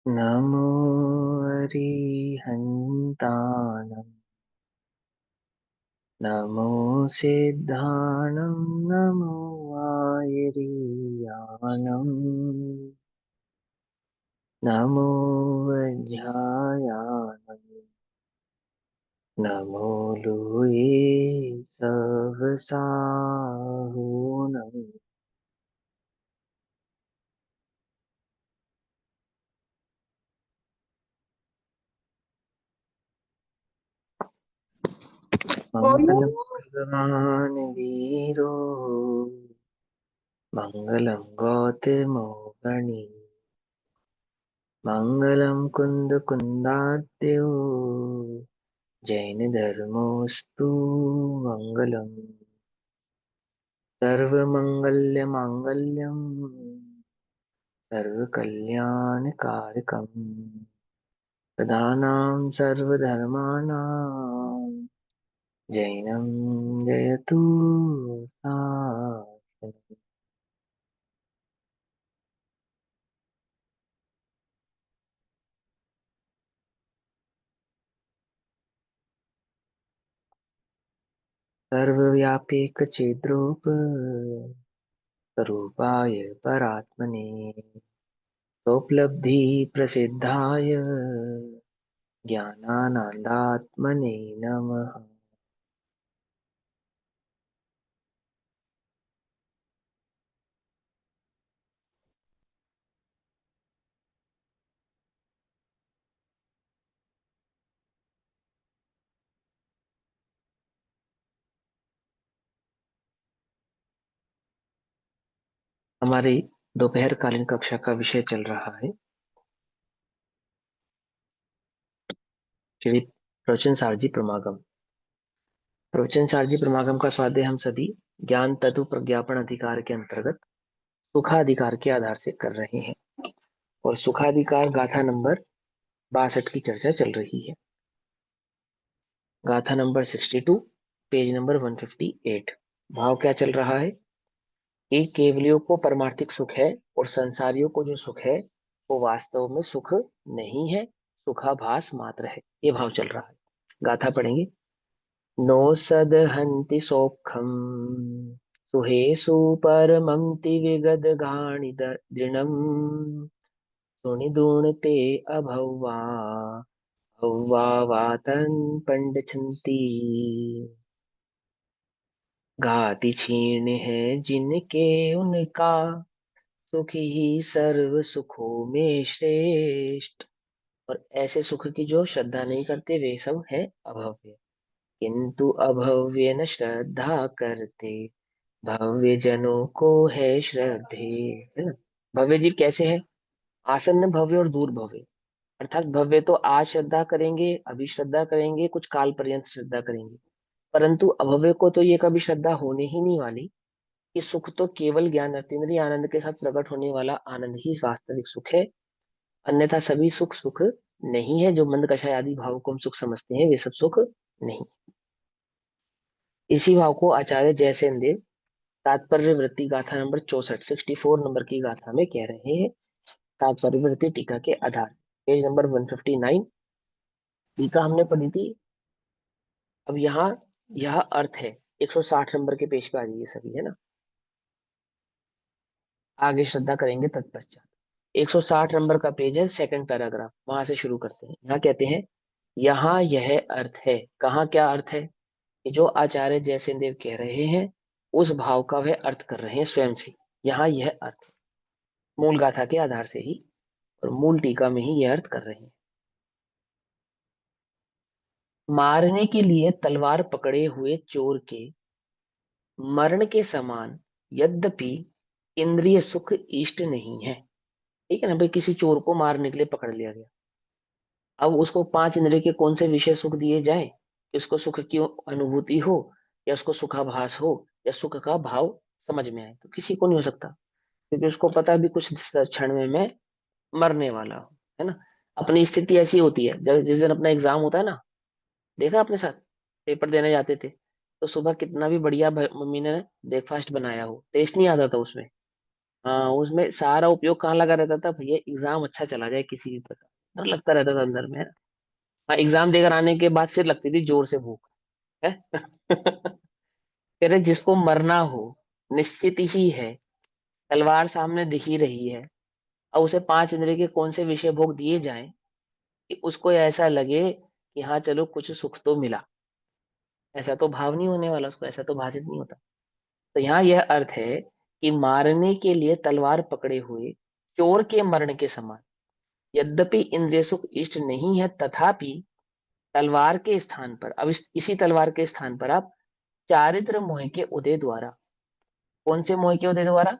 नमो अरिहन्ताणं नमो सिद्धाणं नमो आयर्याणं नमो वज्रायाणं नमो लूये सवसाहुणम् बोलो। मङ्गलं भगवान् वीरो मङ्गलं गौतमो गणी मङ्गलं कुन्दकुन्दाद्यो जैनधर्मोऽस्तु मङ्गलम् सर्वमङ्गल्यमाङ्गल्यं सर्वकल्याणकारकम् प्रधानां सर्वधर्माणां जैनं जयतु सनातनम्। सर्वव्यापीकचिद्रूप स्वरूपाय परात्मने स्वोपलब्धिप्रसिद्धाय ज्ञानानन्दात्मने नमः। हमारी दोपहरकालीन कक्षा का विषय चल रहा है श्री प्रवचन सारजी प्रमागम। प्रवचन सारजी प्रमागम का स्वाध्याय हम सभी ज्ञान तत्व प्रज्ञापन अधिकार के अंतर्गत सुखाधिकार के आधार से कर रहे हैं और सुखाधिकार गाथा नंबर 62 की चर्चा चल रही है। गाथा नंबर 62, पेज नंबर 158। भाव क्या चल रहा है कि केवलियों को परमार्थिक सुख है और संसारियों को जो सुख है वो वास्तव में सुख नहीं है, सुखाभास मात्र है। ये भाव चल रहा है। गाथा पढ़ेंगे। नो सदहन्ति सौख्यम् सुहेषु परमं विगतघाणि दृढम् सुनिदुणते अभवा भव्वा वातन् पंडछन्ति घाति क्षीण है जिनके उनका सुख ही सर्व सुखों में श्रेष्ठ। और ऐसे सुख की जो श्रद्धा नहीं करते वे सब है अभव्य, किंतु अभव्य न श्रद्धा करते भव्य जनों को है श्रद्धे। है ना। भव्य जीव कैसे है? आसन्न भव्य और दूर भव्य। अर्थात भव्य तो आज श्रद्धा करेंगे, अभी श्रद्धा करेंगे, कुछ काल पर्यंत श्रद्धा करेंगे, परंतु अभव्य को तो ये कभी श्रद्धा होने ही नहीं वाली कि सुख तो केवल ज्ञान अतीन्द्रिय आनंद के साथ प्रकट होने वाला आनंद ही वास्तविक सुख है, अन्यथा सभी सुख सुख नहीं है। जो मंद कषाय आदि भाव को हम सुख समझते हैं वे सब सुख नहीं। इसी भाव को आचार्य जयसेन देव तात्पर्य वृत्ति गाथा नंबर 64, 64 नंबर की गाथा में कह रहे हैं। तात्पर्य वृत्ति टीका के आधार, पेज नंबर 159। टीका हमने पढ़ी थी। अब यहाँ यह अर्थ है। 160 नंबर के पेज पे आ जाइए सभी, है ना। आगे श्रद्धा करेंगे तत्पश्चात। 160 नंबर का पेज है, सेकंड पैराग्राफ, वहां से शुरू करते हैं। यहाँ कहते हैं, यहाँ यह अर्थ है। कहाँ क्या अर्थ है? कि जो आचार्य जयसेन देव कह रहे हैं उस भाव का वह अर्थ कर रहे हैं स्वयं से। यहाँ यह अर्थ है, मूल गाथा के आधार से ही और मूल टीका में ही यह अर्थ कर रहे हैं। मारने के लिए तलवार पकड़े हुए चोर के मरण के समान यद्यपि इंद्रिय सुख इष्ट नहीं है। ठीक है ना भाई, किसी चोर को मारने के लिए पकड़ लिया गया। अब उसको पांच इंद्रिय के कौन से विषय सुख दिए जाए कि उसको सुख की अनुभूति हो, या उसको सुखाभास हो, या सुख का भाव समझ में आए? तो किसी को नहीं हो सकता, क्योंकि उसको पता भी कुछ क्षण में मैं मरने वाला हूँ। है ना। अपनी स्थिति ऐसी होती है, जब जिस दिन अपना एग्जाम होता है ना, देखा अपने साथ पेपर देने जाते थे तो सुबह कितना भी बढ़िया मम्मी ने ब्रेकफास्ट बनाया हो, टेस्ट नहीं आता था उसमें। हाँ, उसमें सारा उपयोग कहाँ लगा रहता था भैया, एग्जाम अच्छा चला जाए किसी भी प्रकार, डर लगता रहता था अंदर में। हाँ, एग्जाम देकर आने के बाद फिर लगती थी जोर से भूख है। फिर जिसको मरना हो, निश्चित ही है, तलवार सामने दिख ही रही है, और उसे पांच इंद्रिय के कौन से विषय भोग दिए जाएं कि उसको ऐसा लगे कि हाँ चलो कुछ सुख तो मिला। ऐसा तो भाव नहीं होने वाला उसको, ऐसा तो भाषित नहीं होता। तो यहाँ यह अर्थ है कि मारने के लिए तलवार पकड़े हुए चोर के मरण के समान, यद्यपि इंद्रिय सुख इष्ट नहीं है, तथापि तलवार के स्थान पर, अब इसी तलवार के स्थान पर आप चारित्र मोह के उदय द्वारा, कौन से मोह के उदय द्वारा,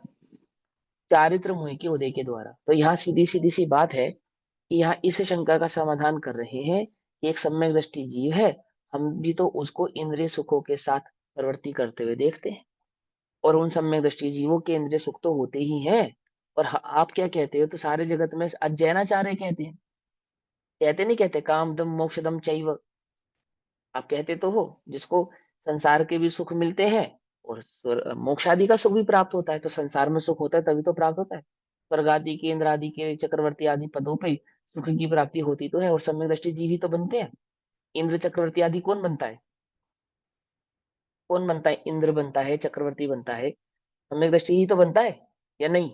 चारित्र मोह के उदय के द्वारा, तो यहाँ सीधी सीधी सी बात है कि यहाँ इस शंका का समाधान कर रहे हैं कि एक सम्यक दृष्टि जीव है, हम भी तो उसको इंद्रिय सुखों के साथ प्रवृत्ति करते हुए देखते हैं, और उन सम्यक दृष्टि जीवों के इंद्रिय सुख तो होते ही हैं। और आप क्या कहते हो, तो सारे जगत में अज्ञानाचार्य कहते हैं, कहते नहीं कहते, काम दम मोक्ष दम चैव, आप कहते तो हो, जिसको संसार के भी सुख मिलते हैं और मोक्ष आदि का सुख भी प्राप्त होता है, तो संसार में सुख होता है तभी तो प्राप्त होता है, स्वर्ग आदि के, इंद्र आदि के, चक्रवर्ती आदि पदों पे सुख की प्राप्ति होती तो है, और सम्यक दृष्टि जीव ही तो बनते हैं। इंद्र चक्रवर्ती आदि कौन बनता है, कौन बनता है, इंद्र बनता है, चक्रवर्ती बनता है, सम्यक दृष्टि ही तो बनता है, या नहीं,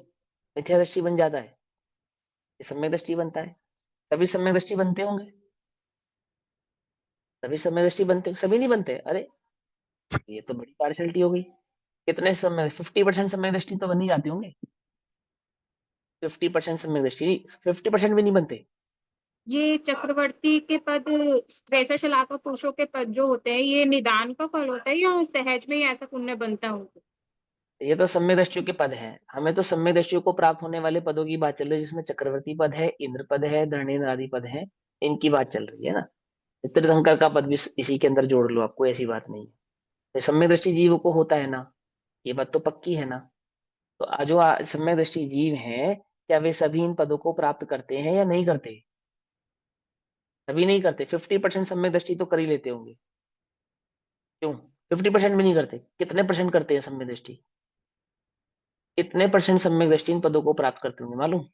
मिथ्या दृष्टि बन जाता है, ये सम्यक दृष्टि बनता है, सभी सम्यक दृष्टि बनते होंगे, सभी सम्यक दृष्टि बनते, सभी नहीं बनते, अरे ये तो बड़ी पार्शलिटी हो गई। कितने समय, 50% समय दृष्टि तो बन ही जाती होंगे, 50% समय दृष्टि, 50% भी नहीं बनते। ये चक्रवर्ती के पद, श्रेष्ठ शलाका पुरुषों के पद जो होते हैं, ये निदान का फल होता है या सहज में ही ऐसा पुण्य बनता है उनको? ये तो सम्यक दृष्टियों के पद हैं, हमें तो सम्यक दृष्टियों को प्राप्त होने वाले पदों की बात चल रही है, जिसमें चक्रवर्ती पद है, इंद्र पद है, धरणेन्द्र आदि पद है, इनकी बात चल रही है ना। तीर्थंकर का पद भी इसी के अंदर जोड़ लो, आपको ऐसी बात नहीं है, तो सम्यक दृष्टि जीव को होता है ना, ये बात तो पक्की है ना। तो जो सम्यक दृष्टि जीव हैं, क्या वे सभी इन पदों को प्राप्त करते हैं या नहीं करते, सभी नहीं करते, 50% सम्यक दृष्टि तो कर ही लेते होंगे, क्यों, 50% भी नहीं करते, कितने परसेंट करते हैं सम्यक दृष्टि, कितने परसेंट सम्यक दृष्टि इन पदों को प्राप्त करते होंगे मालूम,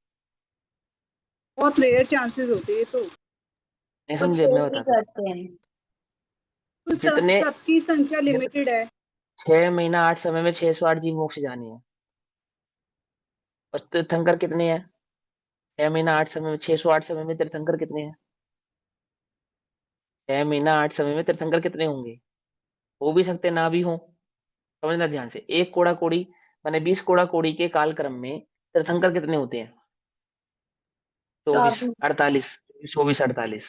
बहुत रेयर चांसेस होते हैं ये तो। नहीं कुछ समझे, मैं लोग भी बताता हूँ। करते हैं। तो जितने, सबकी संख्या जैसे लिमिटेड है। 6 महीना 8 समय में 608 जीव मोक्ष जाने हैं, और तीर्थंकर कितने हैं, 6 महीना 8 समय में, 608 समय में तीर्थंकर कितने हैं, 6 महीना 8 समय में तीर्थंकर कितने होंगे, हो भी सकते ना भी हो, समझना ध्यान से, एक कोड़ा कोड़ी माने 20 कोड़ा कोड़ी के कालक्रम में तीर्थंकर कितने होते हैं, 24, 24। 48, 24 48,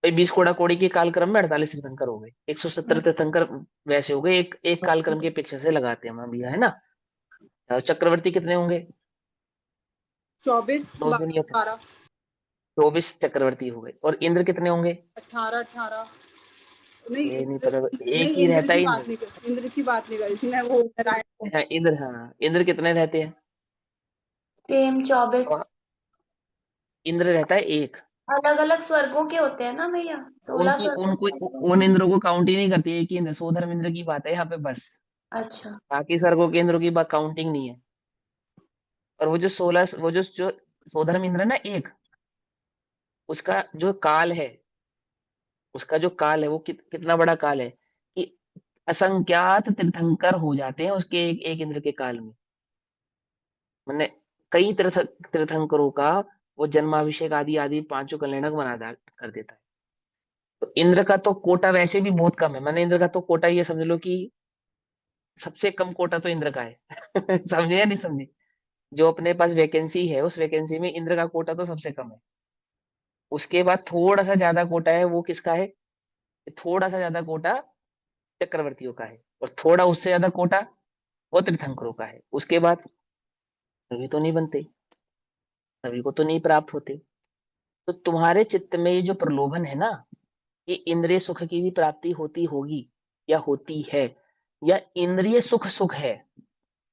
भाई 20 कोड़ा कोड़ी के कालक्रम में 48 तीर्थंकर हो गए, 170 तीर्थंकर वैसे हो गए, एक एक कालक्रम के अपेक्षा से लगाते हैं हम भैया, है ना। चक्रवर्ती कितने होंगे, 24 नौ दुनिया, 12 24 चक्रवर्ती हो गए, और इंद्र कितने होंगे, 18 नहीं ये नहीं इंद्र, पता, एक नहीं ही इंद्र रहता की है बात इंद्र। नहीं कर, इंद्र की बात नहीं कर रही थी मैं, वो नारायण। हाँ इंद्र, हाँ इंद्र कितने रहते हैं, सेम 24। तो इंद्र रहता है एक, अलग अलग स्वर्गों के होते हैं ना भैया, 16 उनकी स्वर्गों उनको, के होते उन हैं। इंद्रों को काउंट ही नहीं करती, एक ही इंद्र, सोधर्म इंद्र की बात है यहाँ पे बस, अच्छा। बाकी सर्गों के इंद्रों की बात काउंटिंग नहीं है। और वो जो 16, वो जो सोधर्म इंद्र है ना एक, उसका जो काल है, उसका जो काल है वो कितना बड़ा काल है कि असंख्यात तीर्थंकर हो जाते हैं उसके एक इंद्र के काल में, मैंने कई तीर्थंकरों का वो जन्माभिषेक आदि आदि पांचों कल्याणक कर देता है। तो इंद्र का तो कोटा वैसे भी बहुत कम है, मैंने इंद्र का तो कोटा ये समझ लो कि सबसे कम कोटा तो इंद्र का है। समझे या नहीं समझे, जो अपने पास वैकेंसी है उस वैकेंसी में इंद्र का कोटा तो सबसे कम है, उसके बाद थोड़ा सा ज्यादा कोटा है वो किसका है, थोड़ा सा ज्यादा कोटा चक्रवर्तियों का है, और थोड़ा उससे ज्यादा कोटा वो तीर्थंकरों का है, उसके बाद सभी तो नहीं बनते, सभी को तो नहीं प्राप्त होते। तो तुम्हारे चित्त में ये जो प्रलोभन है ना, ये इंद्रिय सुख की भी प्राप्ति होती होगी या होती है, या इंद्रिय सुख सुख है,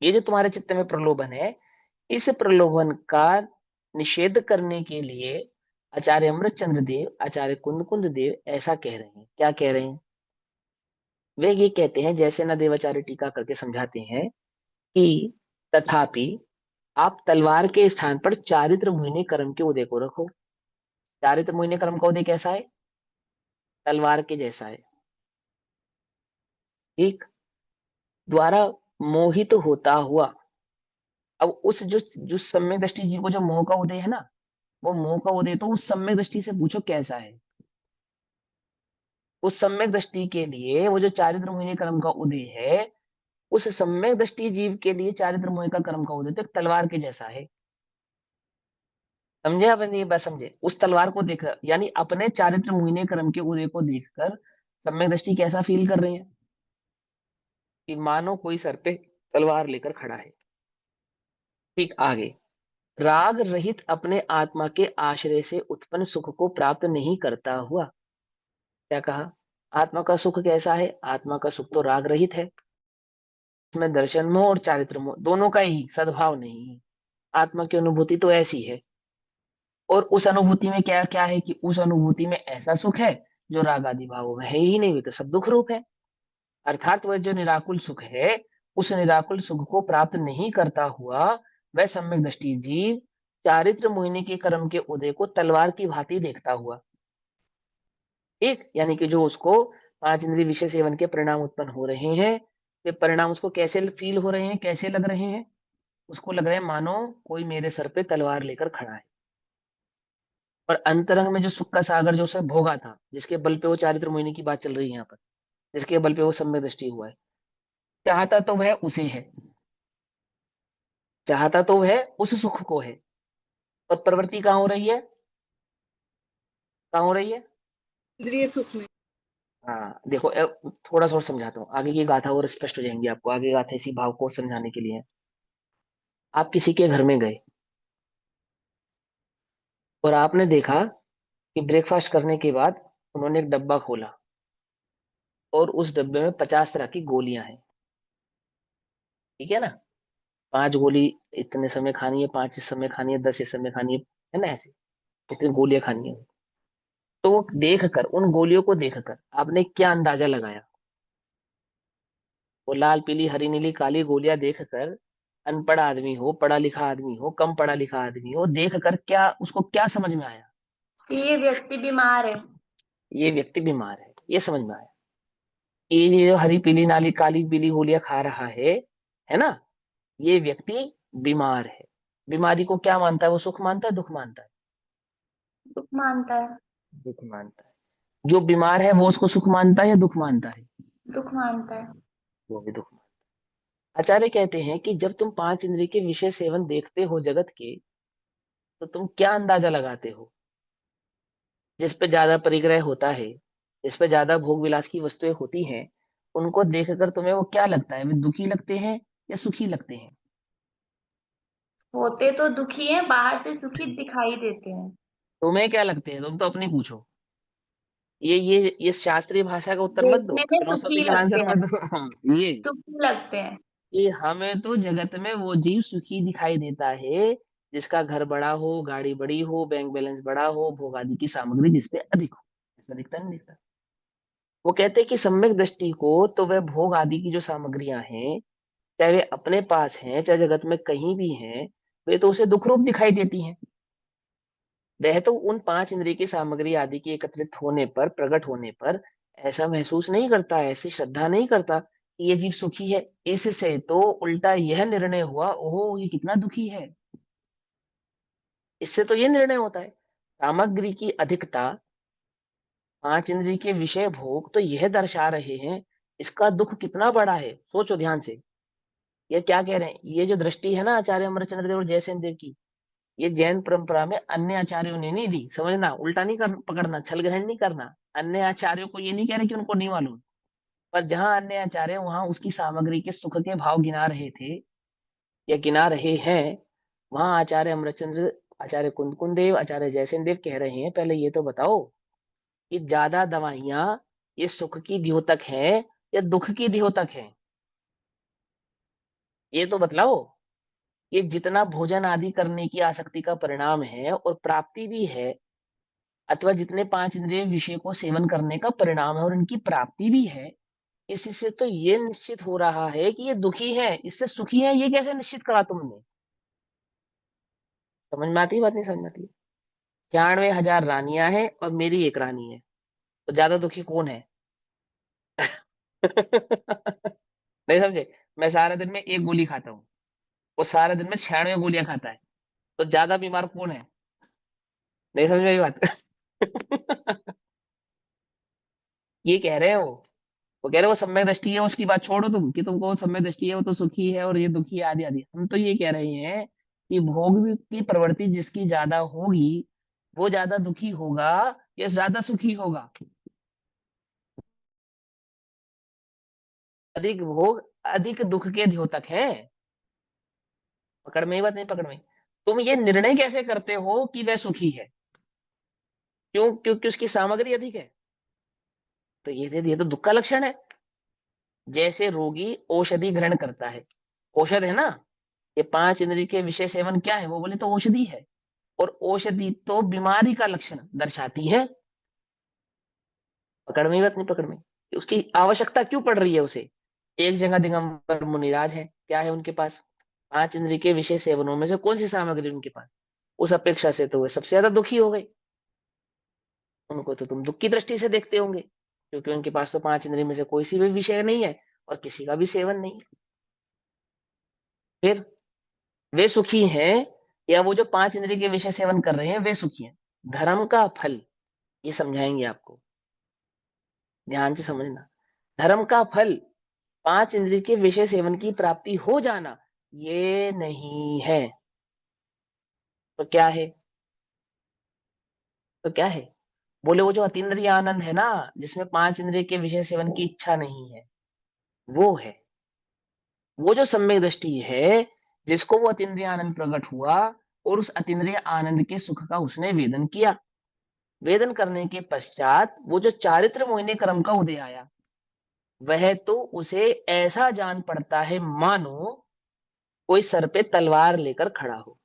ये जो तुम्हारे चित्त में प्रलोभन है, इस प्रलोभन का निषेध करने के लिए आचार्य अमृतचंद्र देव, आचार्य कुंद कुंद देव ऐसा कह रहे हैं, क्या कह रहे हैं, वे ये कहते हैं, जैसे ना देवाचार्य टीका करके समझाते हैं कि तथापि आप तलवार के स्थान पर चारित्र मोहिनी कर्म के उदय को रखो। चारित्र मोहिनी कर्म का उदय कैसा है? तलवार के जैसा है। ठीक। द्वारा मोहित होता हुआ, अब उस जो जो सम्यक दृष्टि जीव को जो मोह का उदय है ना, वो मोह का उदय तो उस सम्यक दृष्टि से पूछो कैसा है। उस सम्यक दृष्टि के लिए वो जो चारित्र मोहिनी कर्म का उदय है, उस सम्यक दृष्टि जीव के लिए चारित्र मोह का कर्म का उदय तो एक तलवार के जैसा है। समझे आपने? ये बात समझे? उस तलवार को देख, यानी अपने चारित्र मोहिनी कर्म के उदय को देखकर सम्यक दृष्टि कैसा फील कर रहे हैं कि मानो कोई सर पे तलवार लेकर खड़ा है। ठीक। आगे, राग रहित अपने आत्मा के आश्रय से उत्पन्न सुख को प्राप्त नहीं करता हुआ। क्या कहा? आत्मा का सुख कैसा है? आत्मा का सुख तो राग रहित है। इसमें दर्शन मोह और चारित्र मोह दोनों का ही सद्भाव नहीं है। आत्मा की अनुभूति तो ऐसी है, और उस अनुभूति में क्या क्या है कि उस अनुभूति में ऐसा सुख है जो राग आदि भावों में है ही नहीं, वे तो सब दुख रूप है। अर्थात वह जो निराकुल सुख है, उस निराकुल सुख को प्राप्त नहीं करता हुआ वह सम्यक दृष्टि जीव चारित्र मोहिनी के कर्म के उदय को तलवार की भांति देखता हुआ। एक, यानी कि जो उसको पांच इंद्रिय विषय सेवन के परिणाम उत्पन्न हो रहे हैं, वे परिणाम उसको कैसे फील हो रहे हैं, कैसे लग रहे हैं? उसको लग रहा है मानो कोई मेरे सर पे तलवार लेकर खड़ा है। और अंतरंग में जो सुख का सागर जो उसे भोगा था, जिसके बल पे वो चारित्र मोहिनी की बात चल रही है यहाँ पर, जिसके बल पे वो सम्यक दृष्टि हुआ है, चाहता तो वह उसे है, चाहता तो वह उस सुख को है, और प्रवृत्ति कहाँ हो रही है? कहाँ हो रही है? इंद्रिय सुख में। हाँ देखो, थोड़ा सा और समझाता हूँ, आगे की गाथा और स्पष्ट हो जाएंगी आपको। आगे गाथा इसी भाव को समझाने के लिए है। आप किसी के घर में गए और आपने देखा कि ब्रेकफास्ट करने के बाद उन्होंने एक डब्बा खोला और उस डब्बे में 50 तरह की गोलियां हैं। ठीक है ना? 5 गोली इतने समय खानी है, 5 इस समय खानी है, 10 इस समय खानी है ना? ऐसे इतनी गोलियां खानी है। तो वो देखकर, उन गोलियों को देखकर आपने क्या अंदाजा लगाया? वो लाल पीली हरी नीली काली गोलियां देखकर अनपढ़ आदमी हो, पढ़ा लिखा आदमी हो, कम पढ़ा लिखा आदमी हो, देखकर क्या उसको क्या समझ में आया? ये व्यक्ति बीमार है। ये व्यक्ति बीमार है, ये समझ में आया। ये जो हरी पीली नाली काली पीली गोलियां खा रहा है ना, ये व्यक्ति बीमार है। बीमारी को क्या मानता है? वो सुख मानता है, दुख मानता है? दुख मानता है। दुख मानता है। जो बीमार है वो उसको सुख मानता है या दुख मानता है? दुख मानता है। वो भी दुख मानता है। आचार्य कहते हैं कि जब तुम पांच इंद्रिय के विषय सेवन देखते हो जगत के, तो तुम क्या अंदाजा लगाते हो? जिस पे ज्यादा परिग्रह होता है, जिस पे ज्यादा भोग विलास की वस्तुएं होती हैं, उनको देखकर तुम्हें वो क्या लगता है? वे दुखी लगते हैं या सुखी लगते हैं? होते तो दुखी हैं, बाहर से सुखी दिखाई देते हैं। तुम्हें क्या लगते हैं? तुम तो अपनी पूछो। ये शास्त्रीय भाषा का उत्तर मत दो, देखने में सुखी फिलोसॉफिकल लगते आंसर हैं। मत दो। हाँ, ये सुखी लगते हैं। कि हमें तो जगत में वो जीव सुखी दिखाई देता है जिसका घर बड़ा हो, गाड़ी बड़ी हो, बैंक बैलेंस बड़ा हो, भोग आदि की सामग्री जिसपे अधिक हो। ऐसा दिखता नहीं दिखता? वो कहते हैं कि सम्यक दृष्टि को तो वह भोग आदि की जो सामग्रियां हैं, चाहे वे अपने पास हैं चाहे जगत में कहीं भी हैं, वे तो उसे दुख रूप दिखाई देती हैं। वह तो उन पांच इंद्रिय की सामग्री आदि के एकत्रित होने पर, प्रकट होने पर ऐसा महसूस नहीं करता, ऐसी श्रद्धा नहीं करता कि ये जीव सुखी है। इससे तो उल्टा यह निर्णय हुआ, ओहो ये कितना दुखी है। इससे तो ये निर्णय होता है, सामग्री की अधिकता, पांच इंद्रिय के विषय भोग तो यह दर्शा रहे हैं इसका दुख कितना बड़ा है। सोचो ध्यान से, ये क्या कह रहे हैं? ये जो दृष्टि है ना आचार्य अमरचंद्र देव और जयसेन देव की, ये जैन परंपरा में अन्य आचार्यों ने नहीं दी। समझना, उल्टा नहीं पकड़ना, छल ग्रहण नहीं करना। अन्य आचार्यों को ये नहीं कह रहे कि उनको नहीं मालूम, पर जहां अन्य आचार्य वहां उसकी सामग्री के सुख के भाव गिना रहे थे या गिना रहे हैं, वहां आचार्य अमरचंद्र, आचार्य कुंदकुंद देव, आचार्य जयसेन देव कह रहे हैं पहले ये तो बताओ कि ज्यादा दवाइयां ये सुख की द्योतक है या दुख की द्योतक है? ये तो बतलाओ। ये जितना भोजन आदि करने की आसक्ति का परिणाम है और प्राप्ति भी है, अथवा जितने पांच इंद्रिय विषय को सेवन करने का परिणाम है और इनकी प्राप्ति भी है, इसी से तो ये निश्चित हो रहा है कि ये दुखी है, इससे सुखी है, ये कैसे निश्चित करा तुमने? समझ में आती है बात, नहीं समझ में आती? 96,000 रानियां हैं और मेरी एक रानी है, तो ज्यादा दुखी कौन है? नहीं समझे? मैं सारा दिन में एक गोली खाता हूँ, वो सारा दिन में 96 गोलियां खाता है, तो ज्यादा बीमार कौन है? नहीं समझ में आई बात? ये कह रहे हैं वो कह रहे हैं वो सम्यक दृष्टि है, उसकी बात छोड़ो तुम, कि तुमको वो सम्यक दृष्टि है, वो तो सुखी है और ये दुखी है, आदि आदि। हम तो ये कह रहे हैं कि भोग की प्रवृत्ति जिसकी ज्यादा होगी वो ज्यादा दुखी होगा या ज्यादा सुखी होगा? अधिक भोग अधिक दुख के द्योतक है। पकड़ में ही बात, नहीं पकड़ में? तुम ये निर्णय कैसे करते हो कि वह सुखी है? क्यों? क्योंकि उसकी सामग्री अधिक है। तो ये तो दुख का लक्षण है। जैसे रोगी औषधि ग्रहण करता है, औषध है ना, ये पांच इंद्रिय के विषय सेवन क्या है, वो बोले तो औषधि है। और औषधि तो बीमारी का लक्षण दर्शाती है। पकड़ में ही बात, नहीं पकड़ में? उसकी आवश्यकता क्यों पड़ रही है उसे? एक जगह दिगंबर मुनिराज है, क्या है उनके पास? पांच इंद्रिय के विषय सेवनों में से कौन सी सामग्री उनके पास? उस अपेक्षा से तो वे सबसे ज्यादा दुखी हो गए। उनको तो तुम दुख की दृष्टि से देखते होंगे, क्योंकि उनके पास तो पांच इंद्रिय में से कोई सी भी विषय नहीं है और किसी का भी सेवन नहीं है। फिर वे सुखी हैं या वो जो पांच इंद्रिय के विषय सेवन कर रहे हैं वे सुखी हैं? धर्म का फल, ये समझाएंगे आपको, ध्यान से समझना। धर्म का फल पांच इंद्रिय के विषय सेवन की प्राप्ति हो जाना, ये नहीं है। तो क्या है? तो क्या है? बोले वो जो अतीन्द्रिय आनंद है ना, जिसमें पांच इंद्रिय के विषय सेवन की इच्छा नहीं है, वो है। वो जो सम्यक दृष्टि है, जिसको वो अतीन्द्रिय आनंद प्रकट हुआ और उस अतीन्द्रिय आनंद के सुख का उसने वेदन किया। वेदन करने के पश्चात वो जो चारित्र मोहिनी क्रम का उदय आया, वह तो उसे ऐसा जान पड़ता है मानो कोई सर पे तलवार लेकर खड़ा हो।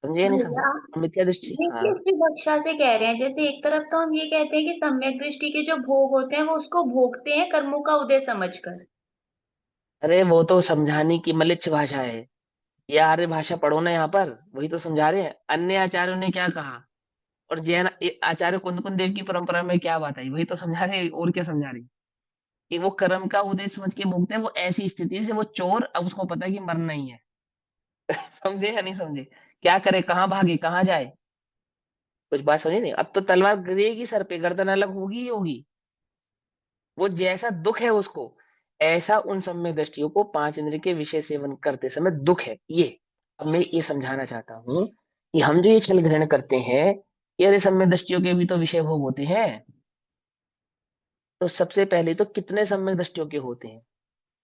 समझे या नहीं समझे? भैया मिथ्या दृष्टि, ये हाँ। किस विवक्षा से कह रहे हैं? जैसे एक तरफ तो हम ये कहते हैं कि सम्यक दृष्टि के जो भोग होते हैं वो उसको भोगते हैं कर्मों का उदय समझकर। अरे वो तो समझाने की मलिच्छ भाषा है। ये आर्य भाषा पढ़ो ना, यहाँ पर वही तो समझा रहे हैं। अन्य आचार्यों ने क्या कहा, और जैन आचार्य कुंद कुंद देव की परंपरा में क्या बात आई, वही तो समझा रहे हैं। और क्या समझा रहे हैं? कि वो कर्म का उदय समझ के भोगते हैं, वो ऐसी स्थिति से वो चोर, अब उसको पता है कि मरना ही है। समझे या नहीं समझे? क्या करे, कहाँ भागे, कहाँ जाए? कुछ बात समझे नहीं? अब तो तलवार गिरेगी सर पे, गर्दन अलग होगी ही होगी। वो जैसा दुख है उसको, ऐसा उन सम्यक दृष्टियों को पांच इंद्रिय के विषय सेवन करते समय दुख है ये। अब मैं ये समझाना चाहता हूँ कि हम जो ये छल ग्रहण करते हैं, ये अरे सम्यक दृष्टियों के भी तो विषय भोग होते हैं। तो सबसे पहले तो कितने सम्यक दृष्टियों के होते हैं?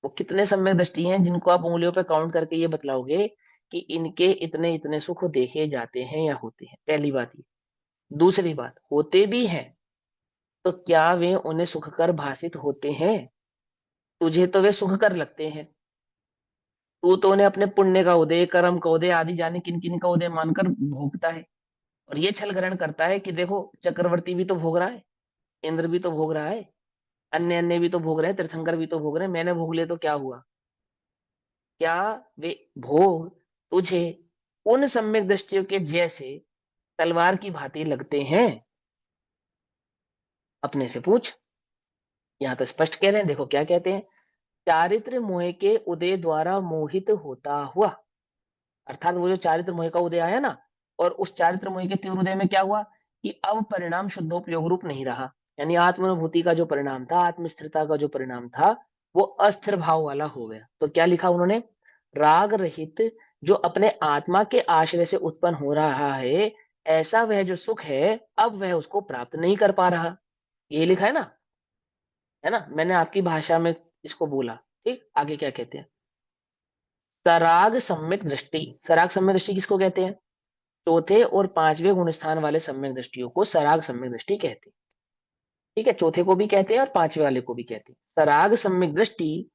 वो कितने सम्यक दृष्टि हैं जिनको आप उंगलियों पे काउंट करके ये बतलाओगे कि इनके इतने इतने सुख देखे जाते हैं या होते हैं? पहली बात ये। दूसरी बात, होते भी हैं तो क्या वे उन्हें सुखकर भाषित होते हैं? तुझे तो वे सुखकर लगते हैं। तू तो उन्हें अपने पुण्य का उदय, कर्म का उदय आदि जाने किन किन का उदय मानकर भोगता है। और ये छल ग्रहण करता है कि देखो चक्रवर्ती भी तो भोग रहा है, इंद्र भी तो भोग रहा है, अन्य अन्य भी तो भोग रहे हैं, तीर्थंकर भी तो भोग रहे हैं, मैंने भोग लिया तो क्या हुआ? क्या वे भोग तुझे उन सम्यक दृष्टियों के जैसे तलवार की भांति लगते हैं? अपने से पूछ। यहाँ तो स्पष्ट कह रहे हैं, देखो क्या कहते हैं। चारित्र मोह के उदय द्वारा मोहित होता हुआ, अर्थात वो जो चारित्र मोह का उदय आया ना, और उस चारित्र मोह के तीव्र उदय में क्या हुआ कि अब परिणाम शुद्धोपयोग रूप नहीं रहा। यानी आत्मानुभूति का जो परिणाम था, आत्मस्थिरता का जो परिणाम था, वो अस्थिर भाव वाला हो गया। तो क्या लिखा उन्होंने? राग रहित जो अपने आत्मा के आश्रय से उत्पन्न हो रहा है, ऐसा वह जो सुख है अब वह उसको प्राप्त नहीं कर पा रहा। ये लिखा है ना? मैंने आपकी भाषा में इसको बोला। ठीक, आगे क्या कहते हैं? सराग सम्यक दृष्टि। सराग सम्यक दृष्टि किसको कहते हैं? चौथे और पांचवें गुण स्थान वाले सम्यक दृष्टियों को सराग सम्यक दृष्टि कहते हैं। ठीक है, चौथे को भी कहते हैं और पांचवें वाले को भी कहते हैं। सराग सम्यक दृष्टि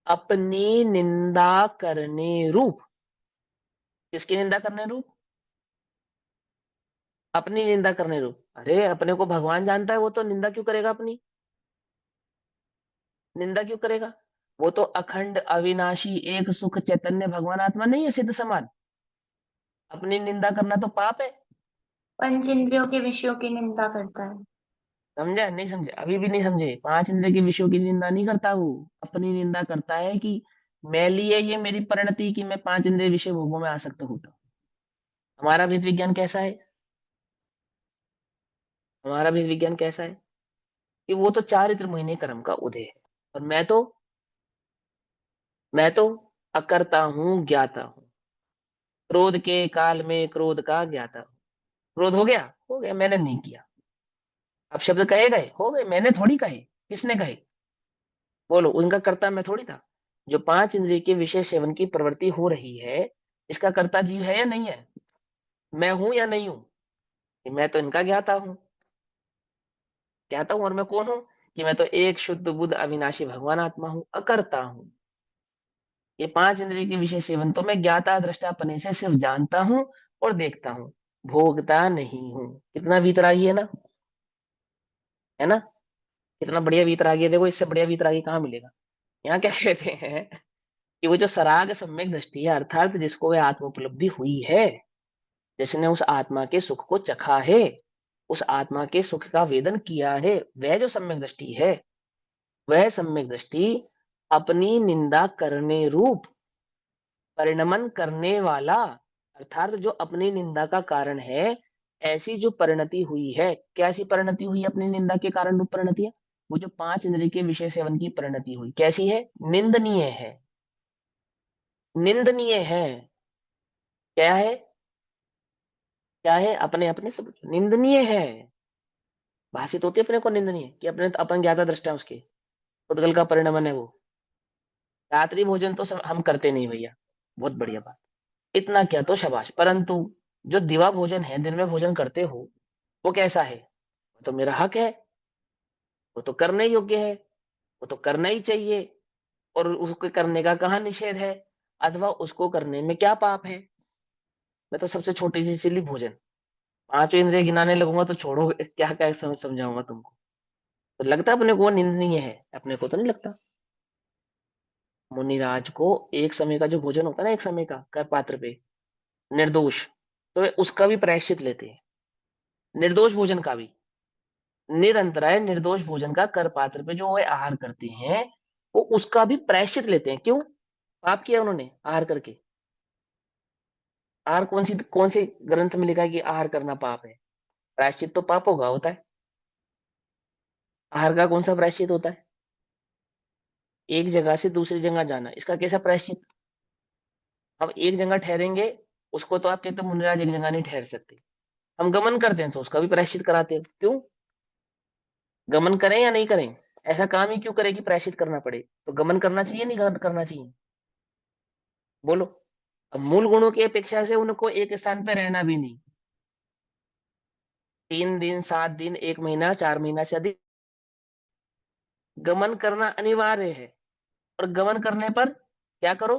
अपनी निंदा करने रूप। किसकी निंदा करने रूप? अपनी निंदा करने रूप। अरे अपने को भगवान जानता है, वो तो निंदा क्यों करेगा अपनी? निंदा क्यों करेगा? वो तो अखंड अविनाशी एक सुख चैतन्य भगवान आत्मा नहीं है सिद्ध समान। अपनी निंदा करना तो पाप है। पंच इंद्रियों के विषयों की निंदा करता है। समझा नहीं समझे? अभी भी नहीं समझे? पांच इंद्रिय के विषयों की निंदा नहीं करता वो, अपनी निंदा करता है कि मैली है ये मेरी परिणति कि मैं पांच इंद्रिय विषय भोगों में आसक्त हूं। तो हमारा भेद विज्ञान कैसा है? हमारा भेद विज्ञान कैसा है कि वो तो चारित्र महीने कर्म का उदय है, और मैं तो अकर्ता हूं, ज्ञाता हूं। क्रोध के काल में क्रोध का ज्ञाता हूं। क्रोध हो गया, मैंने नहीं किया। अब शब्द कहे गए, हो गए, मैंने थोड़ी कहे। किसने कहे? बोलो, उनका कर्ता मैं थोड़ी था। जो पांच इंद्रिय के विषय सेवन की प्रवृत्ति हो रही है, इसका कर्ता जीव है या नहीं है? मैं हूं या नहीं हूं? कि मैं तो इनका ज्ञाता हूं। ज्ञाता हूं, और मैं कौन हूं? कि मैं तो एक शुद्ध बुद्ध अविनाशी भगवान आत्मा हूं, अकर्ता हूं। ये पांच इंद्रिय के विषय सेवन तो मैं ज्ञाता दृष्टापने से सिर्फ जानता हूं और देखता हूं, भोगता नहीं हूं। कितना वीतरागी है ना, है ना? कितना बढ़िया वीतरागी है। देखो, इससे बढ़िया वीतरागी कहाँ मिलेगा? यहाँ क्या कहते हैं कि वो जो सराग सम्यक दृष्टि है, अर्थात जिसको वह आत्म उपलब्धि हुई है, जिसने उस आत्मा के सुख को चखा है, उस आत्मा के सुख का वेदन किया है, वह जो सम्यक दृष्टि है, वह सम्यक दृष्टि अपनी निंदा करने रूप परिणमन करने वाला, अर्थात जो अपनी निंदा का कारण है, ऐसी जो परिणति हुई है। कैसी परिणति हुई? अपनी निंदा के कारण रूप परिणति है। वो जो पांच इंद्रिय के विषय सेवन की परिणति हुई, कैसी है? निंदनीय है। निंदनीय है। क्या है? क्या है? अपने अपने सब निंदनीय है। भाषित होती है अपने को निंदनीय कि अपने अपन ज्ञाता दृष्टा उसके उद्गल का परिणमन है वो। रात्रि भोजन तो हम करते नहीं भैया, बहुत बढ़िया बात, इतना क्या तो शाबाश। परंतु जो दिवा भोजन है, दिन में भोजन करते हो, वो कैसा है? वो तो मेरा हक है, वो तो करने योग्य है, वो तो करना ही चाहिए। और उसके करने का कहाँ निषेध है, अथवा उसको करने में क्या पाप है? मैं तो सबसे छोटी सी सिली भोजन, पांचों इंद्रिय गिनाने लगूंगा तो छोड़ो, क्या क्या समझाऊंगा तुमको। तो लगता है अपने को वो निंदनीय है? अपने को तो नहीं लगता। मुनिराज को एक समय का जो भोजन होता है ना, एक समय का कर पात्र पे, निर्दोष, तो वे उसका भी प्रायश्चित लेते हैं। निर्दोष भोजन का भी, निरंतराय निर्दोष भोजन का कर पात्र पे जो वे आहार करते हैं, वो उसका भी प्रायश्चित लेते हैं। क्यों? पाप किया उन्होंने आहार करके। आहार कौन सी ग्रंथ में लिखा है कि आहार करना पाप है? प्रायश्चित तो पाप होगा, होता है। आहार का कौन सा प्रायश्चित होता है? एक जगह से दूसरी जगह जाना, इसका कैसा प्रायश्चित? अब एक जगह ठहरेंगे, उसको तो आप कहते हो मुनिराज एक जगह नहीं ठहर सकते। हम गमन करते हैं तो उसका भी प्रायश्चित कराते हैं। क्यों? गमन करें या नहीं करें, ऐसा काम ही क्यों करें कि प्रायश्चित करना पड़े? तो गमन करना चाहिए नहीं करना चाहिए? बोलो। अब मूल गुणों की अपेक्षा से उनको एक स्थान पर रहना भी नहीं, 3 दिन 7 दिन 1 महीना 4 महीना से अधिक गमन करना अनिवार्य है। और गमन करने पर क्या करो?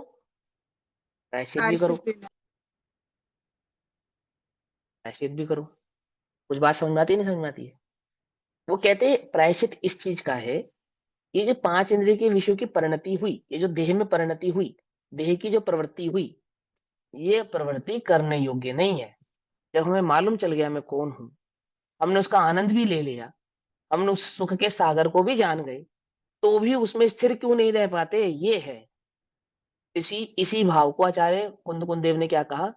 प्रायश्चित भी करो। आशीष देना। प्रायश्चित भी करो। कुछ बात समझ में आती है नहीं समझ में आती है? वो कहते हैं प्रायश्चित इस चीज का है, ये जो पांच इंद्रिय के विषयों की परिणति हुई, ये जो देह में परिणति हुई, देह की जो प्रवृत्ति हुई, ये प्रवृत्ति करने योग्य नहीं है। जब हमें मालूम चल गया मैं कौन हूं, हमने उसका आनंद भी ले लिया, हमने उस सुख के सागर को भी जान गए, तो भी उसमें स्थिर क्यों नहीं रह पाते? ये है। इसी इसी भाव को आचार्य कुंद कुंदेव ने क्या कहा?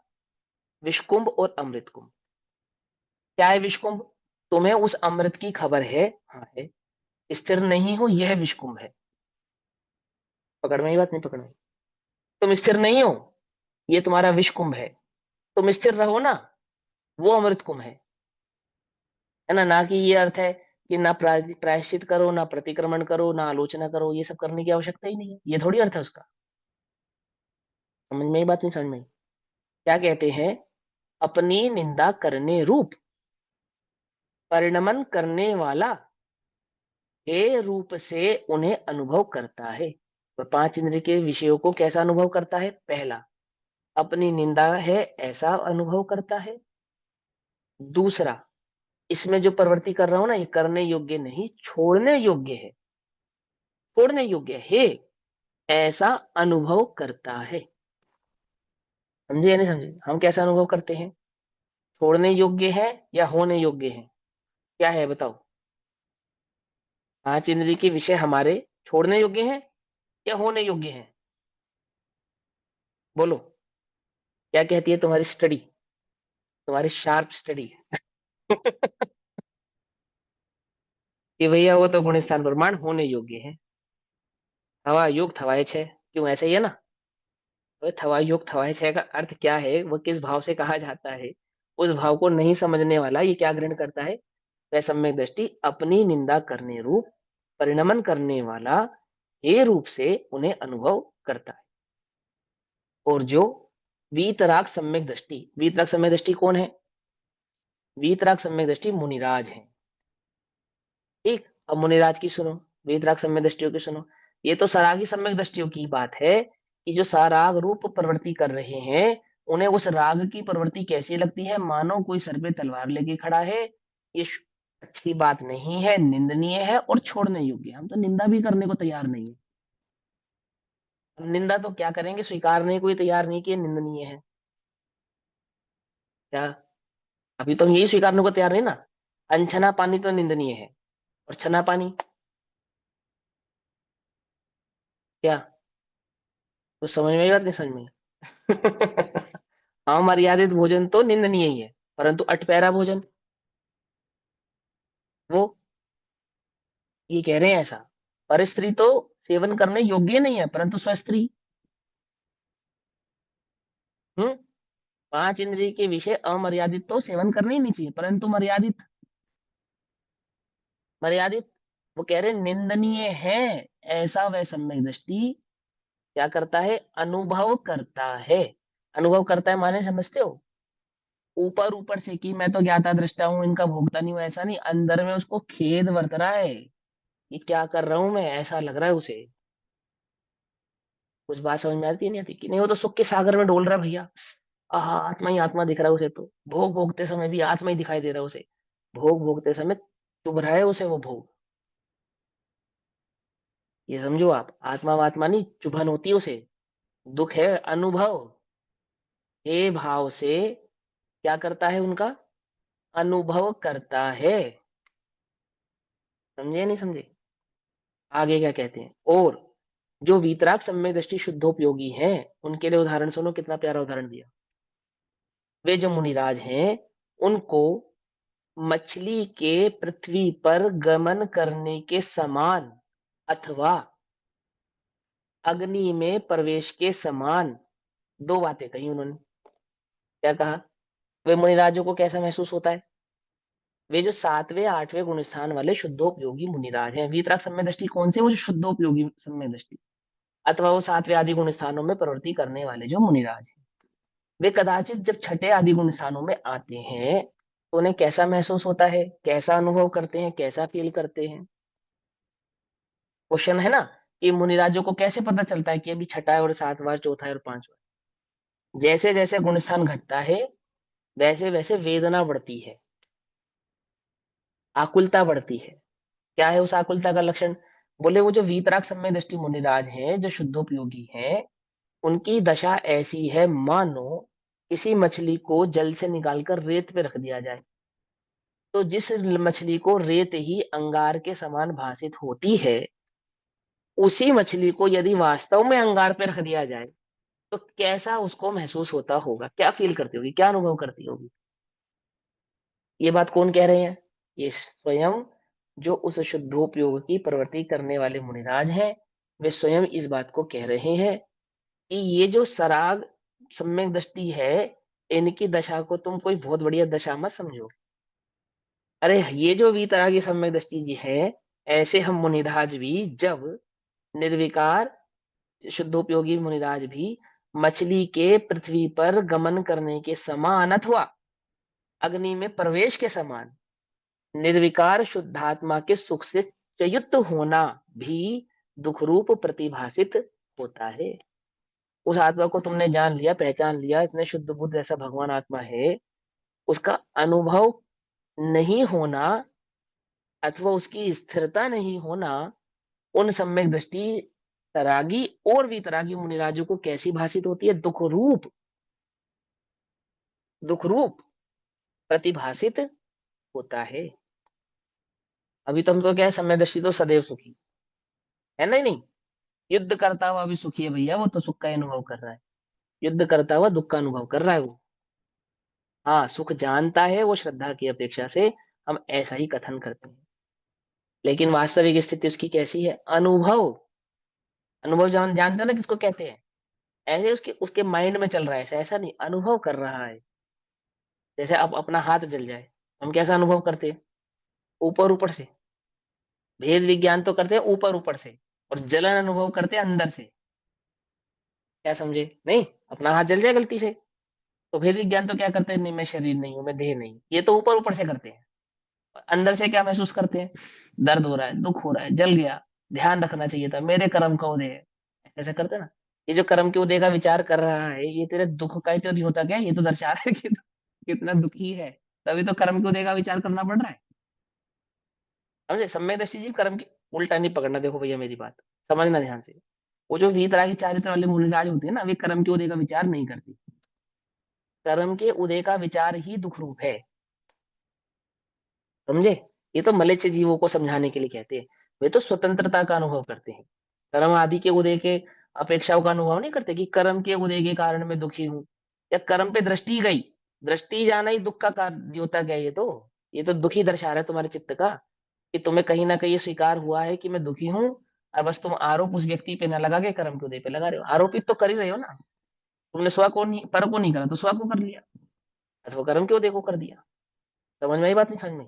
विषकुंभ और अमृत कुंभ। क्या है विषकुंभ? तुम्हें उस अमृत की खबर है, हाँ है, स्थिर नहीं हो, यह विषकुंभ है। पकड़ में ही बात नहीं पकड़ में? तुम स्थिर नहीं हो, ये तुम्हारा विषकुंभ है। तुम स्थिर रहो ना, वो अमृत कुंभ है ना। ना कि ये अर्थ है कि ना प्रायश्चित करो, ना प्रतिक्रमण करो, ना आलोचना करो, ये सब करने की आवश्यकता ही नहीं है, ये थोड़ी अर्थ है उसका। समझ में ही बात नहीं समझ में? क्या कहते हैं? अपनी निंदा करने रूप परिणमन करने वाला हे रूप से उन्हें अनुभव करता है। तो पांच इंद्रिय के विषयों को कैसा अनुभव करता है? पहला, अपनी निंदा है ऐसा अनुभव करता है। दूसरा, इसमें जो प्रवृत्ति कर रहा हूं ना, ये करने योग्य नहीं, छोड़ने योग्य है। छोड़ने योग्य है। ऐसा अनुभव करता है। समझे या नहीं समझे? हम कैसा अनुभव करते हैं? छोड़ने योग्य है या होने योग्य है? क्या है बताओ? 5 इंद्रिय के विषय हमारे छोड़ने योग्य हैं या होने योग्य हैं? बोलो, क्या कहती है तुम्हारी स्टडी, तुम्हारी शार्प स्टडी? कि भैया वो तो गुण स्थान प्रमाण होने योग्य है। थवा युग थवाए छह, क्यों ऐसा ही है ना? तो थवा युग थवाए छह का अर्थ क्या है, वो किस भाव से कहा जाता है, उस भाव को नहीं समझने वाला ये क्या ग्रहण करता है? वह सम्यक दृष्टि अपनी निंदा करने रूप, परिणमन करने वाला हे रूप से उन्हें अनुभव करता है। और जो वीतराग सम्यक दृष्टि, वीतराग सम्यक दृष्टि कौन है? वीतराग सम्यक दृष्टि मुनिराज है। ठीक, अब मुनिराज की सुनो, वीतराग सम्यक दृष्टियों की सुनो। ये तो सरागी सम्यक दृष्टियों की बात है कि जो सराग रूप प्रवृत्ति कर रहे हैं, उन्हें उस राग की प्रवृत्ति कैसी लगती है? मानो कोई सर पे तलवार लेके खड़ा है। ये अच्छी बात नहीं है, निंदनीय है और छोड़ने योग्य। हम तो निंदा भी करने को तैयार नहीं है। हम निंदा तो क्या करेंगे, स्वीकारने को ही तैयार नहीं कि ये निंदनीय है। क्या अभी तो हम यही स्वीकारने को तैयार नहीं ना? अनछना पानी तो निंदनीय है, और छना पानी क्या? तो समझ में आई बात नहीं समझ में? अमर्यादित भोजन तो निंदनीय ही है, परंतु अटपैरा भोजन, वो ये कह रहे हैं ऐसा। पर स्त्री तो सेवन करने योग्य नहीं है, परंतु स्वस्थ्री। हम्म, 5 इंद्रिय के विषय अमर्यादित तो सेवन करने ही नहीं चाहिए, परंतु मर्यादित, मर्यादित वो कह रहे हैं निंदनीय है। ऐसा वह सम्यक दृष्टि क्या करता है? अनुभव करता है। अनुभव करता है माने समझते हो? ऊपर ऊपर से कि मैं तो ज्ञाता दृष्टा हूं, इनका भोगता नहीं हूं, ऐसा नहीं। अंदर में उसको खेद बरत रहा है, ये क्या कर रहा हूं मैं, ऐसा लग रहा है उसे। कुछ बात समझ में आती है नहीं आती? कि नहीं, वो तो सुख के सागर में डोल रहा है भैया। आहा, आत्मा ही आत्मा दिख रहा है उसे, तो भोग भोगते समय भी आत्मा ही दिखाई दे रहा है उसे। भोग भोगते समय चुभ रहा है उसे वो भोग। ये समझो आप, आत्मा वात्मा नहीं, चुभन होती है उसे, दुख है अनुभव। हे भाव से क्या करता है उनका? अनुभव करता है। समझे नहीं समझे? आगे क्या कहते हैं? और जो वीतराग सम्यक दृष्टि शुद्धोपयोगी हैं, उनके लिए उदाहरण सुनो, कितना प्यारा उदाहरण दिया। वे जो मुनिराज हैं, उनको मछली के पृथ्वी पर गमन करने के समान, अथवा अग्नि में प्रवेश के समान, दो बातें कही उन्होंने। क्या कहा? वे मुनिराजों को कैसा महसूस होता है? वे जो 7वें 8वें गुण स्थान वाले शुद्धोपयोगी मुनिराज हैं, वीतराग सम्यक दृष्टि कौन से? वो जो शुद्धोपयोगी सम्यक दृष्टि, अथवा वो 7वें आदि गुण स्थानों में प्रवृत्ति करने वाले जो मुनिराज हैं, वे कदाचित जब छठे आदि गुण स्थानों में आते हैं तो उन्हें कैसा महसूस होता है, कैसा अनुभव करते हैं, कैसा फील करते हैं? क्वेश्चन है ना, कि मुनिराजों को कैसे पता चलता है कि अभी छठा है और 7वां, चौथा है और 5वां? जैसे जैसे गुण स्थान घटता है, वैसे वैसे वेदना बढ़ती है, आकुलता बढ़ती है। क्या है उस आकुलता का लक्षण? बोले वो जो वीतराग सम्यक दृष्टि मुनिराज हैं, जो शुद्धोपयोगी हैं, उनकी दशा ऐसी है मानो किसी मछली को जल से निकालकर रेत पे रख दिया जाए। तो जिस मछली को रेत ही अंगार के समान भासित होती है, उसी मछली को यदि वास्तव में अंगार पे रख दिया जाए तो कैसा उसको महसूस होता होगा? क्या फील करती होगी, क्या अनुभव करती होगी? ये बात कौन कह रहे हैं? ये स्वयं जो उस शुद्धोपयोग की प्रवृत्ति करने वाले मुनिराज हैं, वे स्वयं इस बात को कह रहे हैं कि ये जो सराग सम्यक दृष्टि है, इनकी दशा को तुम कोई बहुत बढ़िया दशा मत समझो। अरे ये जो वीतरागी सम्यक दृष्टि जी है, ऐसे हम मुनिराज भी जब निर्विकार शुद्धोपयोगी मुनिराज भी मछली के पृथ्वी पर गमन करने के समान, अथवा अग्नि में प्रवेश के समान, निर्विकार शुद्धात्मा के सुख से चयुत होना भी दुख रूप प्रतिभासित होता है। उस आत्मा को तुमने जान लिया, पहचान लिया, इतने शुद्ध बुद्ध ऐसा भगवान आत्मा है, उसका अनुभव नहीं होना अथवा उसकी स्थिरता नहीं होना, उन सम्यक दृष्टि सरागी और वीतरागी मुनिराजों को कैसी भाषित होती है? दुख रूप प्रतिभासित होता है। अभी तो हम तो क्या है, समय दृष्टि तो सदैव सुखी है, नहीं नहीं, युद्ध करता हुआ भी सुखी है भैया, वो तो सुख का ही अनुभव कर रहा है, युद्ध करता हुआ दुख का अनुभव कर रहा है वो। हाँ, सुख जानता है वो श्रद्धा की अपेक्षा से, हम ऐसा ही कथन करते हैं। लेकिन वास्तविक स्थिति उसकी कैसी है? अनुभव, अनुभव जानते हो ना किसको कहते हैं? ऐसे उसके उसके माइंड में चल रहा है, ऐसा ऐसा नहीं, अनुभव कर रहा है। जैसे अब अपना हाथ जल जाए, हम कैसा अनुभव करते हैं? ऊपर ऊपर से। भेद विज्ञान तो करते हैं ऊपर ऊपर से, और जलन अनुभव करते हैं अंदर से। क्या समझे? नहीं, अपना हाथ जल जाए गलती से, तो भेद विज्ञान तो क्या करते हैं? नहीं मैं शरीर नहीं हूं, मैं देह नहीं हूं। ये तो ऊपर ऊपर से करते हैं। और अंदर से क्या महसूस करते हैं? दर्द हो रहा है, दुख हो रहा है, जल गया, ध्यान रखना चाहिए था, मेरे कर्म का उदय है। ऐसा करते हैं ना। ये जो कर्म के उदय का विचार कर रहा है, ये तेरे दुख का ही तो नहीं होता क्या? ये तो दर्शा रहा है कि तू कितना दुखी है, तभी तो कर्म के उदय का विचार करना पड़ रहा है। समझे? सम्यक दृष्टि जीव कर्म की उल्टा नहीं पकड़ना। देखो भैया मेरी बात समझना ध्यान से। वो जो वीतरागी चारित्र वाले मुनिराज होते हैं ना, वे कर्म के उदय का विचार नहीं करती। कर्म के उदय का विचार ही दुख रूप है। समझे? ये तो मलेच्छ जीवों को समझाने के लिए कहते हैं। वे तो स्वतंत्रता का अनुभव करते हैं, कर्म आदि के उदय के अपेक्षाओं का अनुभव नहीं करते कि कर्म के उदय के कारण मैं दुखी हूं, या कर्म पे दृष्टि गई, दृष्टि जाना ही दुख का कार्य होता क्या? ये तो दुखी दर्शा रहा है तुम्हारे चित्त का, कि तुम्हें कहीं ना कहीं ये स्वीकार हुआ है कि मैं दुखी हूं, और बस तुम आरोप उस व्यक्ति पे न लगा के कर्म के उदय पे लगा रहे हो। आरोपित तो कर ही रहे हो ना। तुमने स्व को नहीं, पर को नहीं करा तो स्व को कर लिया, अथवा कर्म के उदय को कर दिया। समझ में आई बात? नहीं समझ में?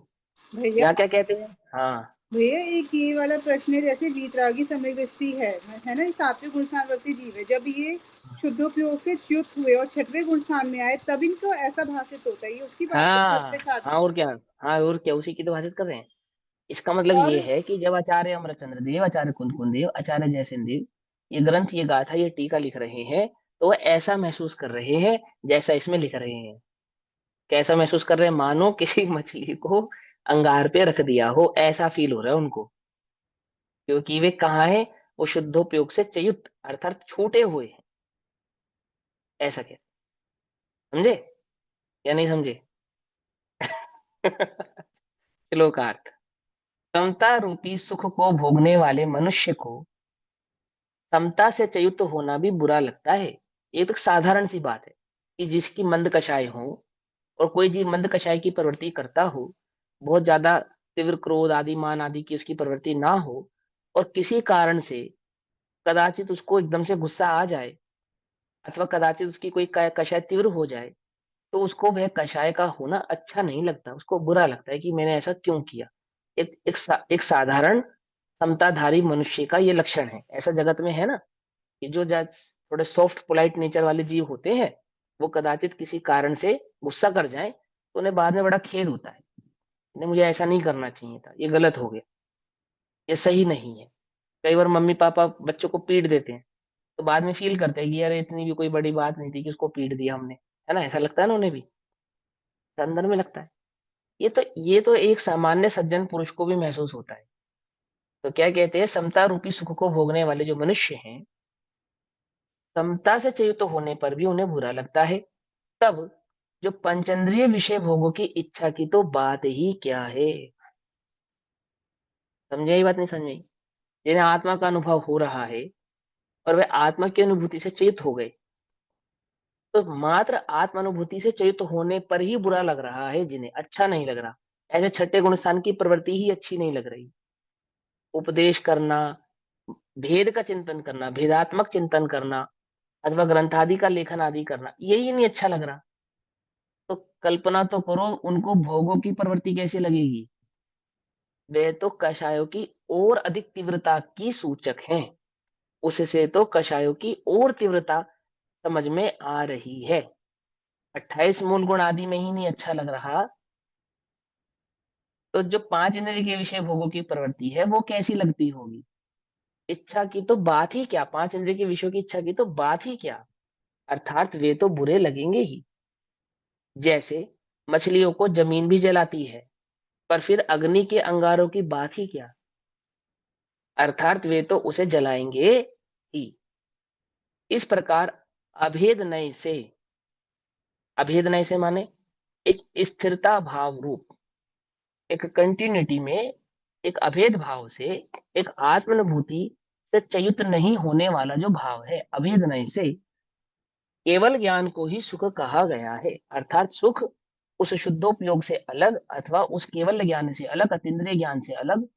भैया यहाँ क्या कहते हैं? हाँ भैया एक ये वाला प्रश्न है, जैसे वीतरागी सम्यक दृष्टि है ना, ये सातवें गुण स्थानवर्ती जीव है। जब ये शुद्धोपयोग से च्युत हुए और छठवें गुण स्थान में आए, तब इनको ऐसा भाषित होता है। ये उसकी बात कर हाँ छठवें सातवें। हाँ, और क्या? हाँ और क्या, उसी की तो बात कर रहे हैं। इसका मतलब और ये है कि जब आचार्य अमरचंद्र देव, आचार्य कुंदकुंद देव, आचार्य जयसेन देव ये ग्रंथ, ये गाथा, ये टीका लिख रहे हैं, तो वो ऐसा महसूस कर रहे हैं जैसा इसमें लिख रहे हैं। कैसा महसूस कर रहे हैं? मानो किसी मछली को अंगार पे रख दिया हो, ऐसा फील हो रहा है उनको। क्योंकि वे कहाँ है? वो शुद्धोपयोग से च्युत अर्थात छूटे हुए हैं। ऐसा क्या? समझे या नहीं समझे? श्लोकार्थ। समता रूपी सुख को भोगने वाले मनुष्य को समता से च्युत होना भी बुरा लगता है। ये तो साधारण सी बात है कि जिसकी मंद कषाय हो, और कोई जीव मंद कषाय की प्रवृत्ति करता हो, बहुत ज्यादा तीव्र क्रोध आदि मान आदि की उसकी प्रवृत्ति ना हो, और किसी कारण से कदाचित उसको एकदम से गुस्सा आ जाए, अथवा कदाचित उसकी कोई कषाय तीव्र हो जाए, तो उसको वह कषाय का होना अच्छा नहीं लगता, उसको बुरा लगता है कि मैंने ऐसा क्यों किया। एक साधारण समताधारी मनुष्य का ये लक्षण है। ऐसा जगत में है ना, कि जो थोड़े सॉफ्ट पोलाइट नेचर वाले जीव होते हैं, वो कदाचित किसी कारण से गुस्सा कर जाएं, तो उन्हें बाद में बड़ा खेद होता है, नहीं मुझे ऐसा नहीं करना चाहिए था, ये गलत हो गया, ये सही नहीं है। कई बार मम्मी पापा बच्चों को पीट देते हैं, तो बाद में फील करते हैं कि यार इतनी भी कोई बड़ी बात नहीं थी कि उसको पीट दिया हमने, है ना? ऐसा लगता है ना उन्हें भी, तो अंदर में लगता है। ये तो एक सामान्य सज्जन पुरुष को भी महसूस होता है। तो क्या कहते हैं? समता रूपी सुख को भोगने वाले जो मनुष्य हैं, समता से च्युत होने पर भी उन्हें बुरा लगता है। तब जो पंचेंद्रिय विषय भोगों की इच्छा की तो बात ही क्या है। समझे? ये बात नहीं समझे? जिन्हें आत्मा का अनुभव हो रहा है, और वे आत्मा की अनुभूति से च्युत हो गए, तो मात्र आत्मानुभूति से च्युत होने पर ही बुरा लग रहा है, जिन्हें अच्छा नहीं लग रहा। ऐसे छठे गुण स्थान की प्रवृत्ति ही अच्छी नहीं लग रही। उपदेश करना, भेद का चिंतन करना, भेदात्मक चिंतन करना, अथवा ग्रंथादि का लेखन आदि करना, यही नहीं अच्छा लग रहा। तो कल्पना तो करो उनको भोगों की प्रवृत्ति कैसी लगेगी। वे तो कषायों की और अधिक तीव्रता की सूचक हैं। उससे तो कषायों की और तीव्रता समझ में आ रही है। 28 मूल गुण आदि में ही नहीं अच्छा लग रहा, तो जो पांच इंद्रिय के विषय भोगों की प्रवृत्ति है वो कैसी लगती होगी। इच्छा की तो बात ही क्या, पांच इंद्रिय के विषयों की इच्छा की तो बात ही क्या, अर्थात वे तो बुरे लगेंगे ही। जैसे मछलियों को जमीन भी जलाती है, पर फिर अग्नि के अंगारों की बात ही क्या, अर्थात वे तो उसे जलाएंगे, इस प्रकार अभेद नय से माने एक स्थिरता भाव रूप, एक कंटिन्यूटी में एक अभेद भाव से, एक आत्मानुभूति से च्युत नहीं होने वाला जो भाव है, अभेद नय से केवल ज्ञान को ही सुख कहा गया है। अर्थात सुख उस शुद्धोपयोग से अलग अथवा उस केवल ज्ञान से अलग, अतीन्द्रिय ज्ञान से अलग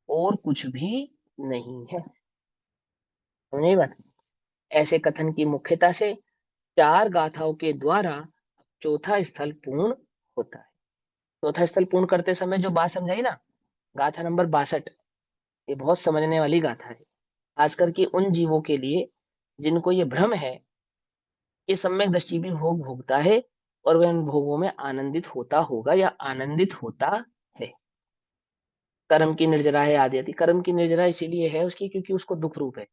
और कुछ भी नहीं है। समझे बात? ऐसे कथन की मुख्यता से 4 गाथाओं के द्वारा चौथा स्थल पूर्ण होता है। चौथा स्थल पूर्ण करते समय जो बात समझाई ना, गाथा नंबर 62, ये बहुत समझने वाली गाथा है, खास करके उन जीवों के लिए जिनको ये भ्रम है कि सम्यक दृष्टि भी भोग भोगता है और वह उन भोगों में आनंदित होता होगा या आनंदित होता है। कर्म की निर्जरा है आदि आदि। कर्म की निर्जरा इसीलिए है उसकी क्योंकि उसको दुख रूप है।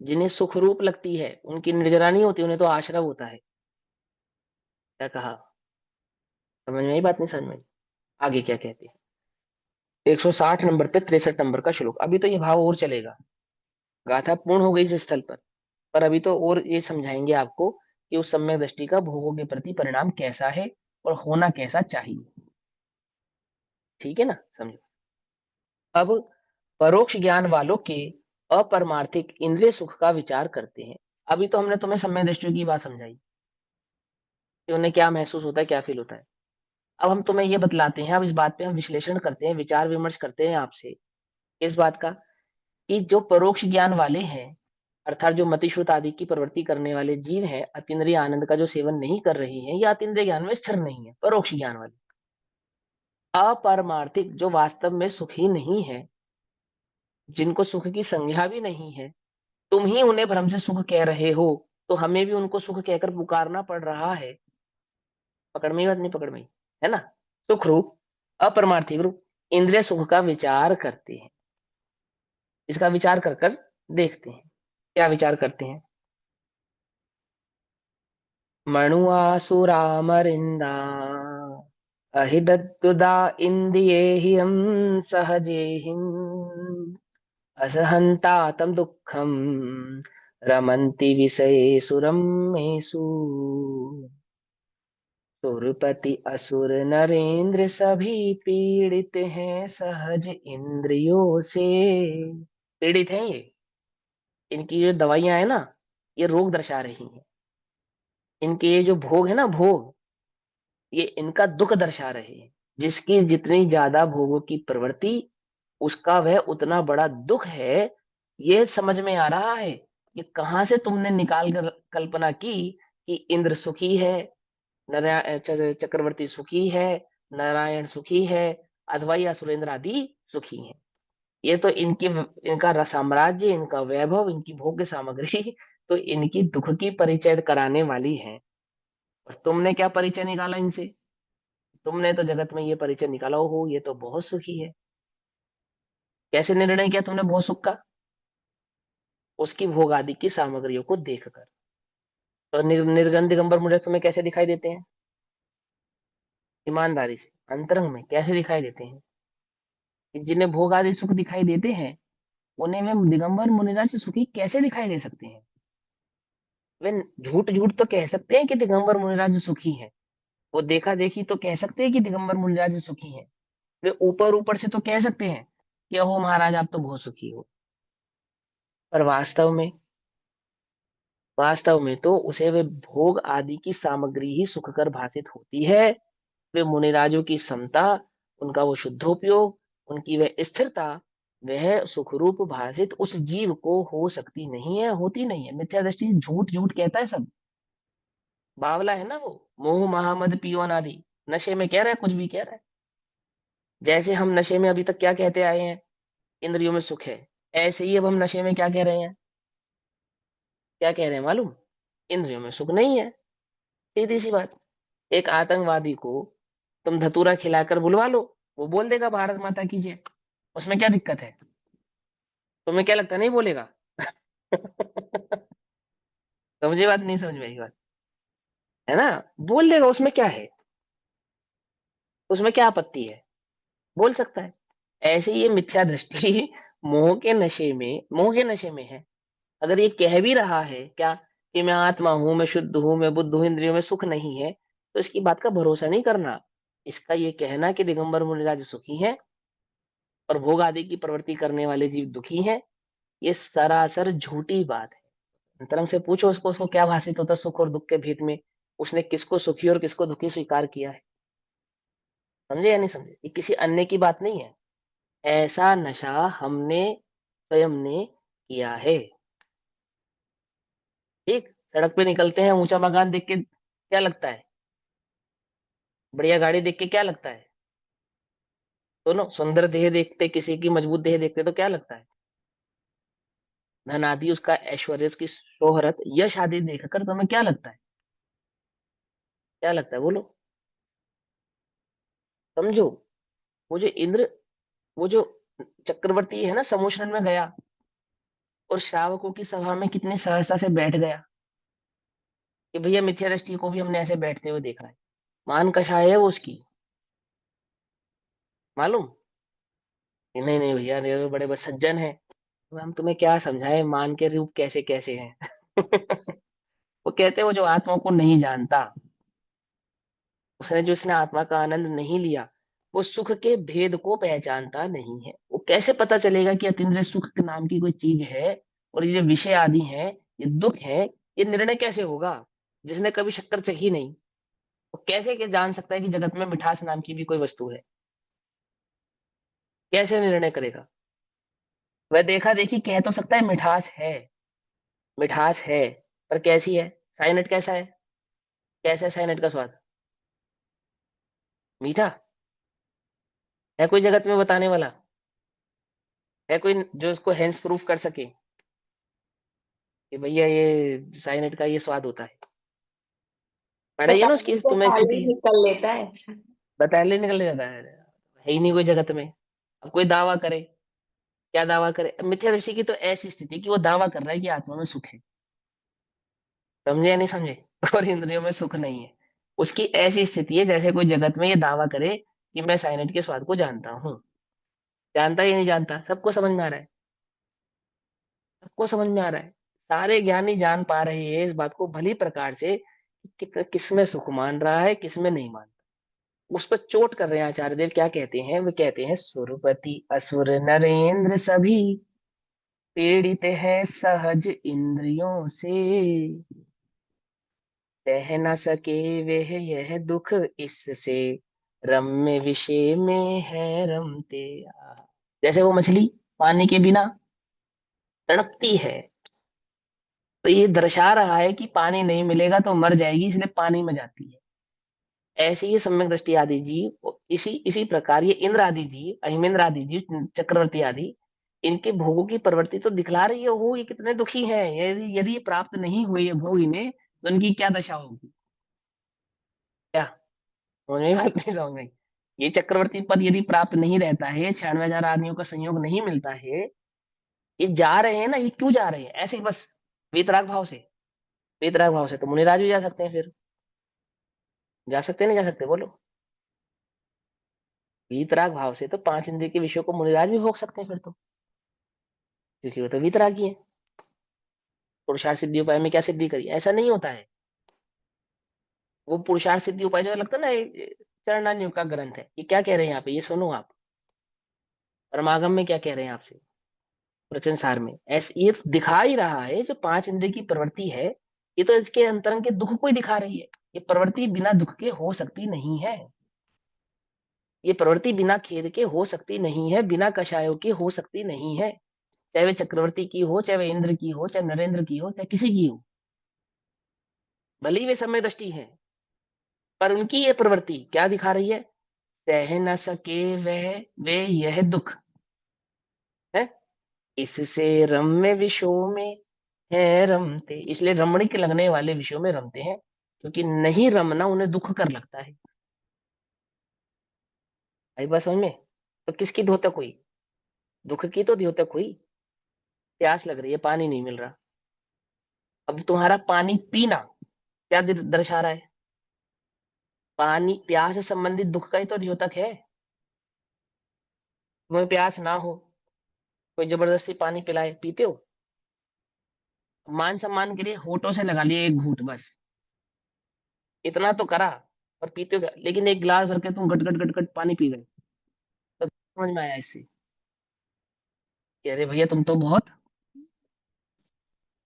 जिन्हें सुख रूप लगती है उनकी निर्जरा नहीं होती, उन्हें तो आश्रव होता है। क्या कहा? समझ में आई बात? नहीं समझ में आई? आगे क्या कहते हैं? 160 नंबर पे 63 नंबर का श्लोक। अभी तो ये भाव और चलेगा, गाथा पूर्ण हो गई इस स्थल पर अभी तो और ये समझाएंगे आपको कि उस सम्यक दृष्टि का भोगों के प्रति परिणाम कैसा है और होना कैसा चाहिए। ठीक है ना? समझो। अब परोक्ष ज्ञान वालों के अपरमार्थिक इंद्रिय सुख का विचार करते हैं। अभी तो हमने तुम्हें सम्यक दृष्टि की बात समझाई कि उन्हें क्या महसूस होता है, क्या फील होता है। अब हम तुम्हें ये बतलाते हैं, अब इस बात पे हम विश्लेषण करते हैं, विचार विमर्श करते हैं आपसे इस बात का कि जो परोक्ष ज्ञान वाले हैं, अर्थात जो मतिश्रुत आदि की प्रवृत्ति करने वाले जीव हैं, अतीन्द्रिय आनंद का जो सेवन नहीं कर रहे हैं या अतीन्द्रिय ज्ञान में स्थिर नहीं है, परोक्ष ज्ञान वाले, अपारमार्थिक जो वास्तव में सुखी नहीं है, जिनको सुख की संज्ञा भी नहीं है, तुम ही उन्हें भ्रम से सुख कह रहे हो, तो हमें भी उनको सुख कहकर पुकारना पड़ रहा है। पकड़ में ही बात? नहीं पकड़ में ही? है ना? सुख रूप, अपरमार्थिक रूप इंद्रिय सुख का विचार करते हैं। इसका विचार कर कर देखते हैं, क्या विचार करते हैं। मणुआसुरामरिंदा अहिदत्तुदा इंद्रियेहियं सहजेहिं असहन्ता तम दुःखम रमन्ति विषयेषु रम्येषु सुरपति असुर नरेंद्र सभी पीड़ित हैं सहज इंद्रियों से। पीड़ित हैं ये, इनकी जो दवाइयां है ना, ये रोग दर्शा रही हैं। इनके ये जो भोग है ना, भोग, ये इनका दुख दर्शा रहे हैं। जिसकी जितनी ज्यादा भोगों की प्रवृत्ति, उसका वह उतना बड़ा दुख है। ये समझ में आ रहा है कि कहां से तुमने निकाल कर कल्पना की कि इंद्र सुखी है, चक्रवर्ती सुखी है, नारायण सुखी है, अथवा या सुरेंद्र आदि सुखी है। ये तो इनका साम्राज्य, इनका वैभव, इनकी भोग्य सामग्री तो इनकी दुख की परिचय कराने वाली है। और तुमने क्या परिचय निकाला इनसे? तुमने तो जगत में ये परिचय निकाला हो ये तो बहुत सुखी है। कैसे निर्णय किया तुमने बहुत सुख का? उसकी भोग आदि की सामग्रियों को देखकर। तो निर्गंध दिगंबर मुझे तुम्हें कैसे दिखाई देते हैं? ईमानदारी से अंतरंग में कैसे दिखाई देते हैं? कि जिन्हें भोग आदि सुख दिखाई देते हैं, उन्हें वे दिगंबर मुनिराज सुखी कैसे दिखाई दे सकते हैं? वे झूठ झूठ तो कह सकते हैं कि दिगंबर मुनिराज सुखी है, वो देखा देखी तो कह सकते हैं कि दिगंबर मुनिराज सुखी है, वे ऊपर ऊपर से तो कह सकते हैं कि अहो महाराज आप तो बहुत सुखी हो। पर वास्तव में तो उसे वे भोग आदि की सामग्री ही सुखकर भासित होती है। वे मुनिराजों की समता, उनका वो शुद्धोपयोग, उनकी वह स्थिरता, वह सुखरूप भासित उस जीव को हो सकती नहीं है, होती नहीं है। मिथ्या दृष्टि झूठ झूठ कहता है सब। बावला है ना वो, मोह महामद पियो अनादि, नशे में कह रहा है कुछ भी कह रहा है। जैसे हम नशे में अभी तक क्या कहते आए हैं, इंद्रियों में सुख है, ऐसे ही अब हम नशे में क्या कह रहे हैं? क्या कह रहे हैं मालूम? इंद्रियों में सुख नहीं है। सीधी सी बात। एक आतंकवादी को तुम धतूरा खिलाकर बुलवा लो, वो बोल देगा भारत माता की जय। उसमें क्या दिक्कत है? तुम्हें क्या लगता है नहीं बोलेगा? समझे बात? नहीं समझ में आई बात? है ना? बोल देगा, उसमें क्या है? उसमें क्या आपत्ति है? बोल सकता है। ऐसे ये मिथ्या दृष्टि मोह के नशे में है। अगर ये कह भी रहा है क्या कि मैं आत्मा हूं, मैं शुद्ध हूं, मैं बुद्ध हूं, इंद्रियों में सुख नहीं है, तो इसकी बात का भरोसा नहीं करना। इसका ये कहना कि दिगंबर मुनिराज सुखी हैं और भोग आदि की प्रवृत्ति करने वाले जीव दुखी हैं, ये सरासर झूठी बात है। अंतरंग से पूछो उसको क्या भाषित होता है सुख और दुख के भेद में, उसने किसको सुखी और किसको दुखी स्वीकार किया है। समझे या नहीं समझे? ये किसी अन्य की बात नहीं है, ऐसा नशा हमने स्वयं ने किया है। ठीक, सड़क पे निकलते हैं, ऊंचा मकान देख के क्या लगता है, बढ़िया गाड़ी देख के क्या लगता है, दोनों सुंदर देह देखते, किसी की मजबूत देह देखते तो क्या लगता है, धन आदि उसका ऐश्वर्य, उसकी शोहरत, यश आदि देखकर तुम्हें क्या लगता है, क्या लगता है बोलो। समझो, वो जो इंद्र, वो जो चक्रवर्ती है ना, समोषण में गया और श्रावकों की सभा में कितनी सहजता से बैठ गया कि भैया मिथ्या दृष्टि को भी हमने ऐसे बैठते हुए देखा है। मान कषाय है वो उसकी, मालूम कि नहीं नहीं भैया ये तो बड़े बस सज्जन है। तो हम तुम्हें क्या समझाएं मान के रूप कैसे कैसे हैं। वो कहते हैं वो जो आत्मा को नहीं जानता, उसने जो इसने आत्मा का आनंद नहीं लिया, वो सुख के भेद को पहचानता नहीं है। वो कैसे पता चलेगा कि अतीन्द्रिय सुख के नाम की कोई चीज है और ये विषय आदि है, ये दुख है, ये निर्णय कैसे होगा जिसने कभी शक्कर चखी नहीं। वो कैसे के जान सकता है कि जगत में मिठास नाम की भी कोई वस्तु है, कैसे निर्णय करेगा। वह देखा देखी कह तो सकता है मिठास है, मिठास है, पर कैसी है, साइनेट कैसा है, कैसा है साइनेट का स्वाद, मीठा है कोई जगत में बताने वाला, है कोई जो उसको हैंड्स प्रूफ कर सके कि भैया ये साइनेट का ये स्वाद होता है। पढ़ाइए ना बताने उसकी से तुम्हें खाली स्थिति, निकल लेता है। बताने निकल जाता है ही नहीं कोई जगत में। अब कोई दावा करे, क्या दावा करे, मिथ्या ऋषि की तो ऐसी स्थिति कि वो दावा कर रहा है कि आत्मा में सुख है, समझे या नहीं समझे, और इंद्रियों में सुख नहीं है। उसकी ऐसी स्थिति है जैसे कोई जगत में ये दावा करे कि मैं साइनेट के स्वाद को जानता हूँ। जानता ही नहीं जानता, सबको समझ में आ रहा है, सबको समझ में आ रहा है। सारे ज्ञानी जान पा रहे हैं इस बात को भली प्रकार से कि किस में सुख मान रहा है, किस में नहीं मान। उस पर चोट कर रहे हैं आचार्य देव, क्या कहते हैं, वो कहते हैं सुरपति असुर नरेंद्र सभी पीड़ित है सहज इंद्रियों से, सह न सके वह यह दुख इससे, रम्य विषय में है रमते। जैसे वो मछली पानी के बिना तड़पती है, तो ये दर्शा रहा है कि पानी नहीं मिलेगा तो मर जाएगी, इसलिए पानी में जाती है। ऐसे ही सम्यक दृष्टि आदि जीव, इसी इसी प्रकार ये इंद्र आदि जीव, अहिमेंद्र आदि जीव, चक्रवर्ती आदि, इनके भोगों की प्रवृत्ति तो दिखला रही है वो ये कितने दुखी हैं। यदि ये प्राप्त नहीं हुए ये भोग इन्हें, तो इनकी क्या दशा होगी। क्या समझ में बात नहीं समझ में? ये चक्रवर्ती पद यदि प्राप्त नहीं रहता है, 96,000 आदमियों का संयोग नहीं मिलता है, ये जा रहे हैं ना, ये क्यों जा रहे हैं ऐसे ही बस वीतराग भाव से। वीतराग भाव से तो मुनिराज भी जा सकते हैं, फिर जा सकते हैं नहीं जा सकते बोलो। वीतराग भाव से तो 5 इंद्रिय के विषयों को मुनिराज भी भोग सकते हैं फिर तो, क्योंकि वो तो वीतरागी है। पुरुषार्थ सिद्धि उपाय में क्या सिद्धि करी, ऐसा नहीं होता है। वो पुरुषार्थ सिद्धि उपाय जो लगता है ना, ये चरणान्यों का ग्रंथ है। ये क्या कह रहे हैं यहाँ पे, ये सुनो आप, परमागम में क्या कह रहे हैं आपसे, प्रवचन सार में ऐसे ये तो दिखा ही रहा है, जो 5 इंद्रिय की प्रवृत्ति है, ये तो इसके अंतरंग के दुख को ही दिखा रही है। ये प्रवृत्ति बिना दुख के हो सकती नहीं है, ये प्रवृत्ति बिना खेद के हो सकती नहीं है, बिना कषायों की हो सकती नहीं है। चाहे वे चक्रवर्ती की हो, चाहे वे इंद्र की हो, चाहे नरेंद्र की हो, चाहे किसी की हो, भले ही वे समय दृष्टि है, पर उनकी ये प्रवृत्ति क्या दिखा रही है, सह न सके वह वे यह दुख है, इससे रम्य विषयों में है रमते, इसलिए रमणीक लगने वाले विषयों में रमते हैं, क्योंकि नहीं रमना उन्हें दुख कर लगता है। आई बात समझ में? तो किसकी द्योतक हुई, दुख की तो द्योतक हुई। प्यास लग रही है, पानी नहीं मिल रहा, अब तुम्हारा पानी पीना क्या दर्शा रहा है, पानी प्यास से संबंधित दुख का ही तो द्योतक है। तुम्हें प्यास ना हो, कोई जबरदस्ती पानी पिलाए, पीते हो, मान सम्मान के लिए होठों से लगा लिए एक घूंट बस, इतना तो करा, और पीते हो क्या? लेकिन एक गिलास भर के तुम गट गट गट गट पानी पी गए, तो समझ में आया इससे कि अरे भैया तुम तो बहुत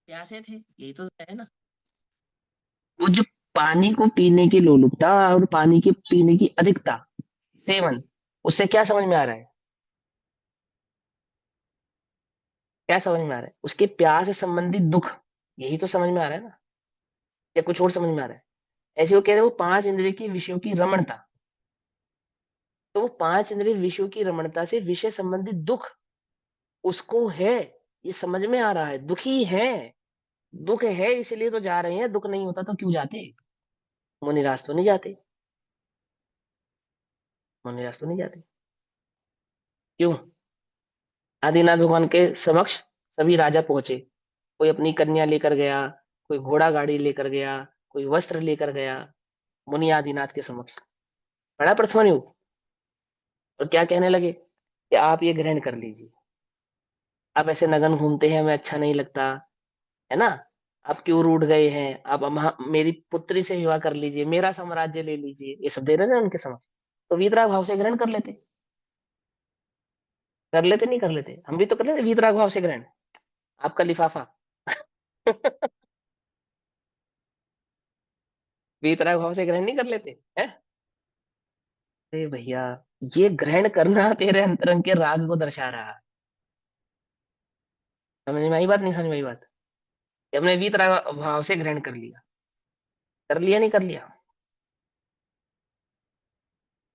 प्यासे थे, यही तो है ना। वो जो पानी को पीने की लोलुपता और पानी के पीने की अधिकता, सेवन, उससे क्या समझ में आ रहा है? क्या समझ में आ रहा है? उसके प्यास से संबंधित दुख, यही तो समझ में आ रहा है ना, या कुछ और समझ में आ रहा है? ऐसे वो कह रहे हैं वो पांच इंद्रिय की विषयों की रमणता, तो वो पांच इंद्रिय विषयों की रमणता से विषय संबंधित दुख उसको है, ये समझ में आ रहा है, दुखी है, दुख है इसलिए तो जा रहे हैं, दुख नहीं होता तो क्यों जाते? मुनिराज तो नहीं जाते, मुनिराज तो नहीं जाते, क्यों? आदिनाथ भगवान के समक्ष सभी राजा पहुंचे, कोई अपनी कन्या लेकर गया, कोई घोड़ा गाड़ी लेकर गया, कोई वस्त्र लेकर गया, मुनि आदिनाथ के समक्ष बड़ा प्रथम युग, और क्या कहने लगे कि आप ये ग्रहण कर लीजिए, आप ऐसे नगन घूमते हैं, हमें अच्छा नहीं लगता, है ना, आप क्यों रूठ गए हैं, आप मेरी पुत्री से विवाह कर लीजिए, मेरा साम्राज्य ले लीजिए, ये सब दे रहे थे उनके समक्ष, तो वीतराग भाव से ग्रहण कर लेते, कर लेते नहीं कर लेते? हम भी तो कर लेते वीतराग भाव से ग्रहण, आपका लिफाफा वीतराग भाव से ग्रहण नहीं कर लेते हैं? अरे भैया, ये ग्रहण करना तेरे अंतरंग के राग को दर्शा रहा है। समझ में आई बात, नहीं समझ में आई बात? कि हमने वीतराग भाव से ग्रहण कर लिया, कर लिया नहीं कर लिया?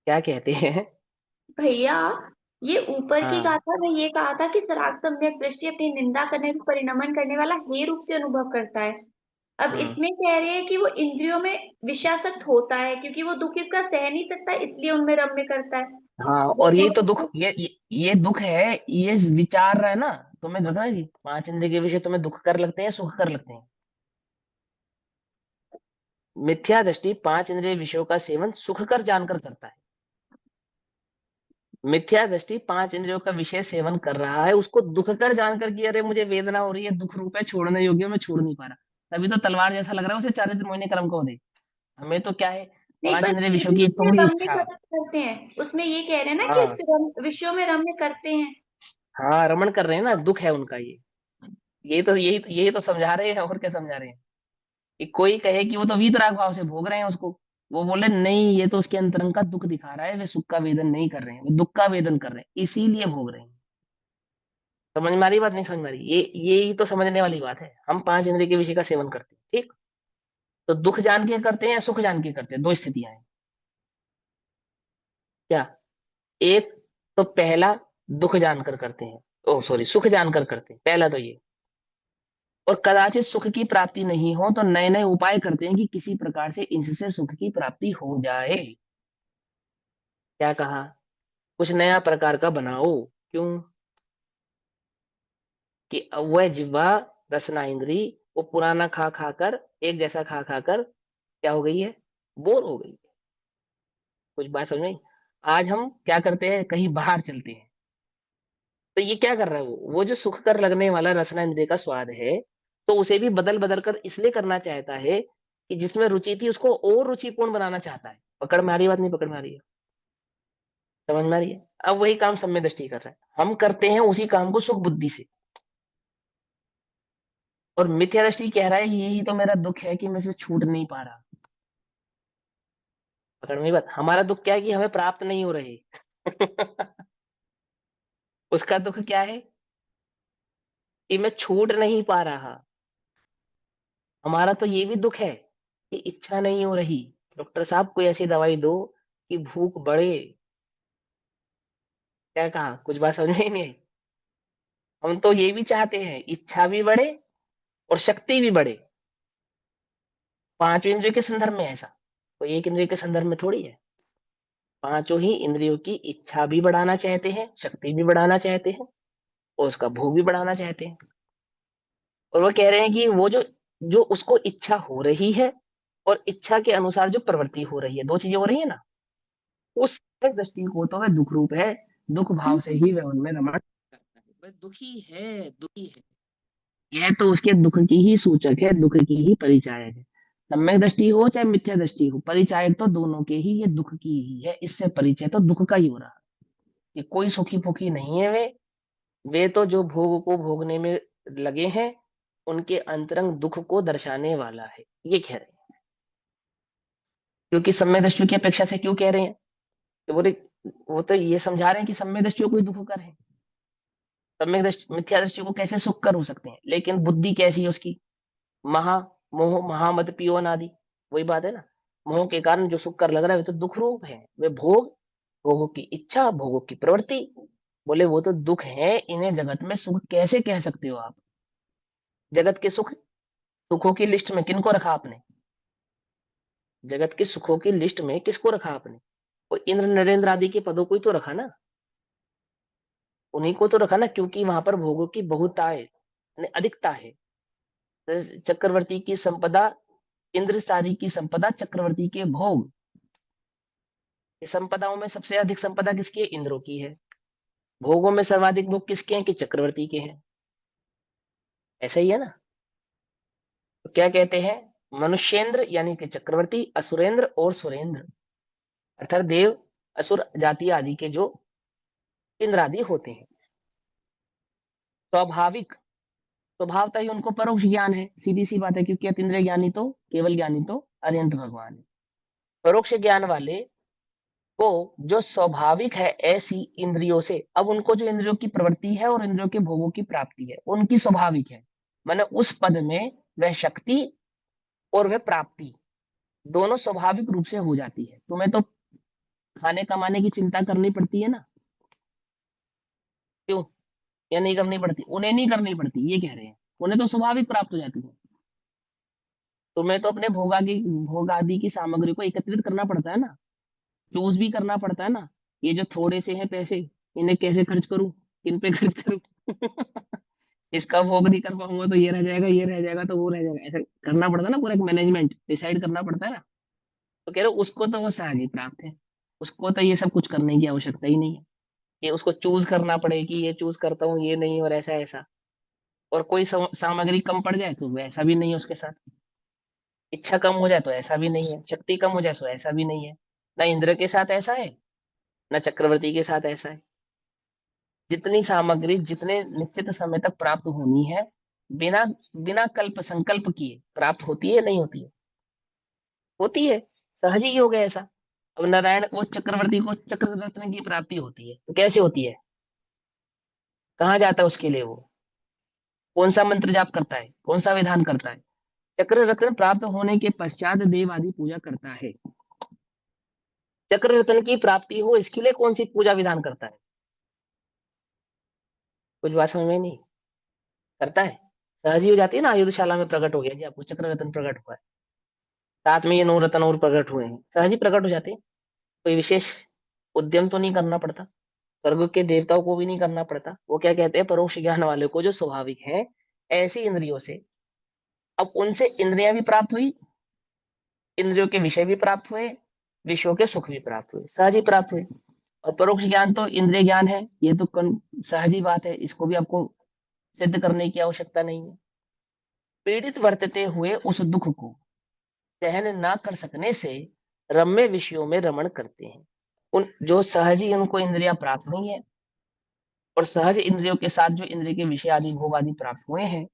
क्या कहते हैं? भैया, ये ऊपर की हाँ गाथा में ये कहा था कि सराग सम्यक दृष्टि अपनी निंदा करने को परिणमन करने वाला हे रूप से अनुभव करता है। अब हाँ इसमें कह रहे हैं कि वो इंद्रियों में विषयासक्त होता है क्योंकि वो दुख इसका सह नहीं सकता, इसलिए उनमें रम्य करता है। हाँ, वो और यही तो दुख, वो- ये दुख है, ये विचार रहा है ना, तुम्हें लग रहा है कि पांच इंद्रिय के विषय तुम्हें दुख कर लगते हैं, सुख कर लगते हैं? मिथ्या दृष्टि पांच इंद्रिय विषयों का सेवन सुख कर जानकर करता है, मिथ्या दृष्टि पांच इंद्रियों का विषय सेवन कर रहा है उसको दुख कर जानकर कि अरे मुझे वेदना हो रही है, दुख रूप है, छोड़ने योग्य, मैं छोड़ नहीं पा रहा, तभी तो तलवार जैसा लग रहा है उसे, चारित्र त्रिमोहिनी कर्म को दे। हमें तो क्या है, नहीं, पांच पर इंद्रिय फिर विषयों भी की एक तो उसमें हुई रम्य इच्छा। करते हैं, उसमें ये कह रहे हैं ना कि हाँ विषयों में रम्य करते हैं। हाँ, रमण कर रहे हैं ना, दुख है उनका ये, यही तो समझा रहे हैं, और क्या समझा रहे हैं? कि कोई कहे कि वो तो वीतराग भाव से भोग रहे हैं उसको, वो बोले नहीं ये तो उसके अंतरंग का दुख दिखा रहा है, वे सुख का वेदन नहीं कर रहे हैं, वे दुख का वेदन कर रहे हैं, इसीलिए भोग रहे हैं। समझ में आ रही बात, नहीं समझ में आ रही? यही तो समझने वाली बात है, हम पांच इंद्रिय के विषय का सेवन करते हैं, ठीक, तो दुख जान के करते हैं या सुख जान के करते हैं, दो स्थितियां हैं क्या? एक तो पहला, दुख जानकर करते हैं, ओ सॉरी, सुख जानकर करते हैं, पहला तो ये, और कदाचित सुख की प्राप्ति नहीं हो तो नए नए उपाय करते हैं कि किसी प्रकार से इनसे सुख की प्राप्ति हो जाए। क्या कहा? कुछ नया प्रकार का बनाओ, क्यों? कि वह जिह्वा, रसना इंद्री, वो पुराना खा खा कर, एक जैसा खा खा कर क्या हो गई है? बोर हो गई है। कुछ बात समझ में आई? आज हम क्या करते हैं, कहीं बाहर चलते हैं, तो ये क्या कर रहा है, वो जो सुख कर लगने वाला रसना इंद्रिय का स्वाद है, तो उसे भी बदल बदल कर इसलिए करना चाहता है कि जिसमें रुचि थी उसको और रुचिपूर्ण बनाना चाहता है। पकड़ में आ रही बात, नहीं पकड़ में आ रही है? समझ में आ रही है? अब वही काम सम्यक दृष्टि कर रहा है, हम करते हैं उसी काम को सुख बुद्धि से, और मिथ्या दृष्टि कह रहा है यही तो मेरा दुख है कि मैं इसे छूट नहीं पा रहा। पकड़ में आई बात? हमारा दुख क्या है कि हमें प्राप्त नहीं हो रहे उसका दुख क्या है कि मैं छूट नहीं पा रहा। हमारा तो ये भी दुख है कि इच्छा नहीं हो रही, डॉक्टर साहब कोई ऐसी दवाई दो कि भूख बढ़े। क्या कहा? कुछ बात समझ में ही नहीं आई? हम तो ये भी चाहते हैं इच्छा भी बढ़े और शक्ति भी बढ़े, पांचों इंद्रियों के संदर्भ में ऐसा, कोई एक इंद्रिय के संदर्भ में थोड़ी है। पांचों ही इंद्रियों की इच्छा भी बढ़ाना चाहते हैं, शक्ति भी बढ़ाना चाहते हैं, और उसका भोग भी बढ़ाना चाहते हैं। और वो कह रहे हैं कि वो जो जो उसको इच्छा हो रही है और इच्छा के अनुसार जो प्रवृत्ति हो रही है, दो चीजें हो रही है ना, उस दृष्टि को तो वह दुख रूप है, दुख भाव से ही वह उनमें रमण करता है, वह दुखी है, दुखी है। यह तो उसके दुख की ही सूचक है, दुख की ही परिचायक है। सम्यक दृष्टि हो चाहे मिथ्या दृष्टि हो, परिचायक तो दोनों के ही, ये दुख की ही है, इससे परिचय तो दुख का ही हो रहा। कि कोई सुखी पुखी नहीं है वे तो जो भोग को भोगने में लगे हैं, उनके अंतरंग दुख को दर्शाने वाला है, ये कह रहे हैं। क्योंकि सम्यक दृष्टि की अपेक्षा से क्यों कह रहे हैं? तो वो तो ये समझा रहे हैं कि सम्यक दृष्टि कोई दुख कर है। सम्यक दृष्टि मिथ्या दृष्टि को कैसे सुख कर हो सकते हैं, लेकिन बुद्धि कैसी है उसकी? महा मोह महामद पियो अनादि, वही बात है ना। मोह के कारण जो सुख कर लग रहा है वे तो दुख रूप है, वे भोगों की इच्छा, भोगों की प्रवृत्ति। बोले वो तो दुख है, इन्हें जगत में सुख कैसे कह सकते हो आप? जगत के सुखों की लिस्ट में किनको रखा आपने? जगत के सुखों की लिस्ट में किसको रखा आपने? वो इंद्र नरेंद्र आदि के पदों को ही तो रखा ना, उन्हीं को तो रखा ना, क्योंकि वहां पर भोगों की बहुता है, यानी अधिकता है। तो चक्रवर्ती की संपदा, इंद्र सारी की संपदा, चक्रवर्ती के भोग। इस संपदाओं में सबसे अधिक संपदा किसकी है? इंद्रों की है। भोगों में सर्वाधिक भोग किसके हैं? कि चक्रवर्ती के हैं। ऐसा ही है ना। तो क्या कहते हैं? मनुष्येंद्र यानी कि चक्रवर्ती, असुरेंद्र और सुरेंद्र, अर्थात देव असुर जाति आदि के जो इंद्र आदि होते हैं, स्वाभाविक स्वभावतः ही उनको परोक्ष ज्ञान है, सीधी सी बात है। क्योंकि अतीन्द्रिय ज्ञानी तो, केवल ज्ञानी तो अनंत भगवान है। परोक्ष ज्ञान वाले को जो स्वाभाविक है ऐसी इंद्रियों से, अब उनको जो इंद्रियों की प्रवृत्ति है और इंद्रियों के भोगों की प्राप्ति है, उनकी स्वाभाविक है। माने उस पद में वह शक्ति और वह प्राप्ति दोनों स्वाभाविक रूप से हो जाती है। तुम्हें तो खाने कमाने की चिंता करनी पड़ती है ना, क्यों? या नहीं करनी पड़ती? उन्हें नहीं करनी पड़ती, ये कह रहे हैं। उन्हें तो स्वाभाविक प्राप्त हो जाती है। तुम्हें तो अपने भोग आदि की सामग्री को एकत्रित करना पड़ता है ना, चूज भी करना पड़ता है ना। ये जो थोड़े से हैं पैसे, इन्हें कैसे खर्च करूं, किन पे खर्च करूं? इसका भोग नहीं कर पाऊंगा तो ये रह जाएगा, ये रह जाएगा तो वो रह जाएगा, ऐसा करना पड़ता है ना। पूरा एक मैनेजमेंट डिसाइड करना पड़ता है ना। तो कह रहे हो उसको तो वो सहज ही प्राप्त है, उसको तो ये सब कुछ करने की आवश्यकता ही नहीं है कि उसको चूज करना पड़े कि ये चूज करता हूँ ये नहीं, और ऐसा ऐसा। और कोई सामग्री कम पड़ जाए तो वैसा भी नहीं है उसके साथ। इच्छा कम हो जाए तो ऐसा भी नहीं है, शक्ति कम हो जाए तो ऐसा भी नहीं है। ना इंद्र के साथ ऐसा है, ना चक्रवर्ती के साथ ऐसा है। जितनी सामग्री जितने निश्चित समय तक प्राप्त होनी है, बिना बिना कल्प संकल्प किए प्राप्त होती है, नहीं होती है? होती है। सहज ही हो गया ऐसा। अब नारायण वो चक्रवर्ती को चक्र रत्न की प्राप्ति होती है, तो कैसे होती है? कहाँ जाता है उसके लिए? वो कौन सा मंत्र जाप करता है, कौन सा विधान करता है? चक्र रत्न प्राप्त होने के पश्चात देव आदि पूजा करता है। चक्र रत्न की प्राप्ति हो इसके लिए कौन सी पूजा विधान करता है? कुछ बात समझ में नहीं करता है? सहज ही हो जाती है ना। आयुधशाला में प्रकट हो गया जी, आपको चक्र रत्न प्रकट हुआ है, साथ में ये 9 रत्न और प्रकट हुए हैं, सहज ही प्रकट हो जाते हैं। कोई विशेष उद्यम तो नहीं करना पड़ता, स्वर्ग के देवताओं को भी नहीं करना पड़ता। वो क्या कहते हैं? परोक्ष ज्ञान वाले को जो स्वाभाविक है ऐसी इंद्रियों से, अब उनसे इंद्रियां भी प्राप्त हुई, इंद्रियों के विषय भी प्राप्त हुए, विषयों के सुख भी प्राप्त हुए, सहज ही प्राप्त हुए। और परोक्ष ज्ञान तो इंद्रिय ज्ञान है, ये तो सहज ही बात है, इसको भी आपको सिद्ध करने की आवश्यकता नहीं है। पीड़ित वर्तते हुए उस दुख को सहन ना कर सकने से रम्य विषयों में रमण करते हैं। उन जो सहज ही उनको इंद्रियां प्राप्त नहीं है, और सहज इंद्रियों के साथ जो इंद्रिय के विषय आदि भोग आदि प्राप्त हुए हैं,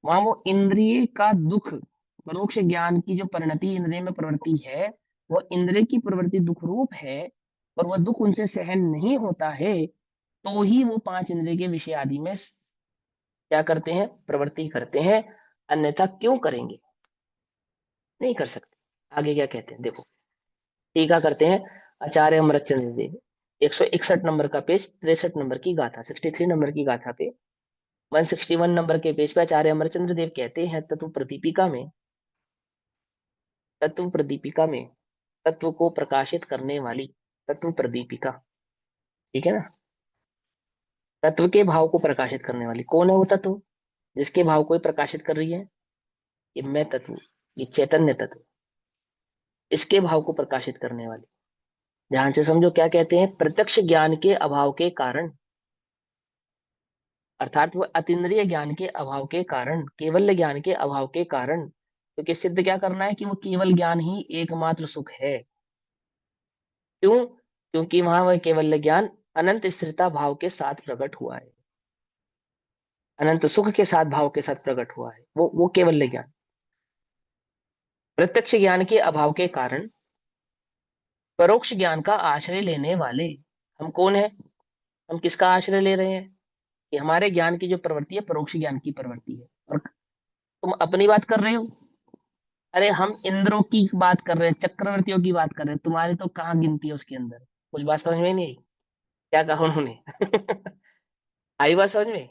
वहां वो इंद्रिय का दुख, परोक्ष ज्ञान की जो परिणति इंद्रिय में प्रवृत्ति है, वो इंद्रिय की प्रवृत्ति दुख रूप है, और वह दुख उनसे सहन नहीं होता है, तो ही वो 5 इंद्रिय के विषय आदि में क्या करते हैं? प्रवृत्ति करते हैं। अन्यथा क्यों करेंगे? नहीं कर सकते। आगे क्या कहते हैं देखो, टीका करते हैं आचार्य अमरचंद्र देव, 161 नंबर का पेज, 63 नंबर की गाथा, 63 नंबर की गाथा पे 161 नंबर के पेज पे आचार्य अमरचंद्र देव कहते हैं, तत्व प्रदीपिका में तत्व को प्रकाशित करने वाली तत्व प्रदीपिका, ठीक है ना। तत्व के भाव को प्रकाशित करने वाली कौन है? वो तत्व जिसके भाव को प्रकाशित कर रही है, ये मैं तत्व, ये चैतन्य तत्व, इसके भाव को प्रकाशित करने वाली। ध्यान से समझो क्या कहते हैं? प्रत्यक्ष ज्ञान के अभाव के कारण अर्थात वो अतीन्द्रिय ज्ञान के अभाव के कारण, केवल ज्ञान के अभाव के कारण, क्योंकि सिद्ध क्या करना है कि वो केवल ज्ञान ही एकमात्र सुख है। क्यों? क्योंकि वहां वह केवल ज्ञान अनंत स्थिरता भाव के साथ प्रकट हुआ है, अनंत सुख के साथ भाव के साथ प्रकट हुआ है, वो केवल ज्ञान। प्रत्यक्ष ज्ञान के अभाव के कारण परोक्ष ज्ञान का आश्रय लेने वाले हम कौन है? हम किसका आश्रय ले रहे हैं? कि हमारे ज्ञान की जो प्रवृत्ति है परोक्ष ज्ञान की प्रवृत्ति है। और तुम अपनी बात कर रहे हो, अरे हम इंद्रों की बात कर रहे हैं, चक्रवर्तियों की बात कर रहे हैं, तुम्हारी तो कहाँ गिनती है उसके अंदर? कुछ बात समझ में नहीं आई? क्या कहा उन्होंने? आई बात समझ में?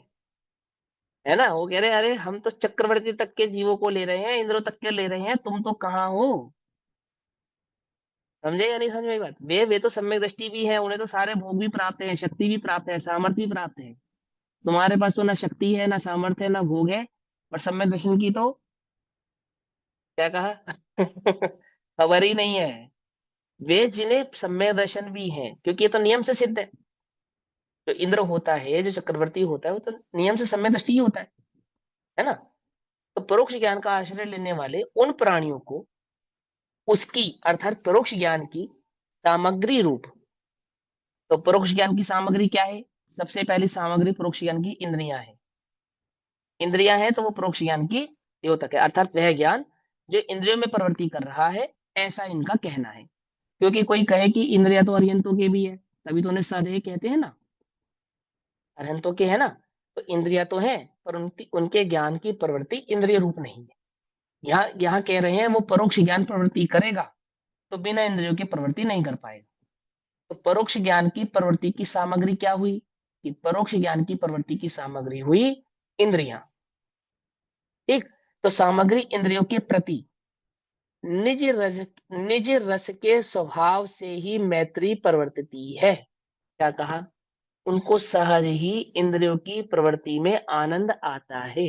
है ना? वो कह रहे अरे हम तो चक्रवर्ती तक के जीवों को ले रहे हैं, इंद्रों तक के ले रहे हैं, तुम तो कहाँ हो? समझे या नहीं समझ में आई बात? वे तो सम्यक दृष्टि भी है, उन्हें तो सारे भोग भी प्राप्त है, शक्ति भी प्राप्त है, सामर्थ्य भी प्राप्त है। तुम्हारे पास तो ना शक्ति है, ना सामर्थ्य है, ना भोग है, और सम्यक दर्शन की तो क्या कहा? खबर ही नहीं है। वे जिन्हें सम्यक दर्शन भी है, क्योंकि ये तो नियम से सिद्ध है। जो इंद्र होता है, जो चक्रवर्ती होता है, वो तो नियम से सम्यक दृष्टि ही होता है ना? तो परोक्ष ज्ञान का आश्रय लेने वाले उन प्राणियों को उसकी अर्थात परोक्ष ज्ञान की सामग्री रूप, तो परोक्ष ज्ञान की सामग्री क्या है? सबसे पहली सामग्री परोक्ष ज्ञान की इंद्रियां है। इंद्रियां हैं तो वो परोक्ष ज्ञान की द्योतक है, अर्थात वह ज्ञान जो इंद्रियों में प्रवृत्ति कर रहा है, ऐसा इनका कहना है। क्योंकि कोई कहे कि इंद्रिया तो अरिहंतों के भी है, तभी तो उन्हें साधे कहते हैं ना, अरिहंतों के है ना। तो इंद्रिया तो है, पर उनके ज्ञान की प्रवृत्ति इंद्रिय रूप नहीं है। यहाँ यहाँ कह रहे हैं वो परोक्ष ज्ञान प्रवृत्ति करेगा तो बिना इंद्रियों की प्रवृत्ति नहीं कर पाएगा। तो परोक्ष ज्ञान की प्रवृत्ति की सामग्री क्या हुई? कि परोक्ष ज्ञान की प्रवृत्ति की सामग्री हुई इंद्रियां। ठीक, तो सामग्री इंद्रियों के प्रति निज रस के स्वभाव से ही मैत्री प्रवर्तती है। क्या कहा? उनको सहज ही इंद्रियों की प्रवृत्ति में आनंद आता है,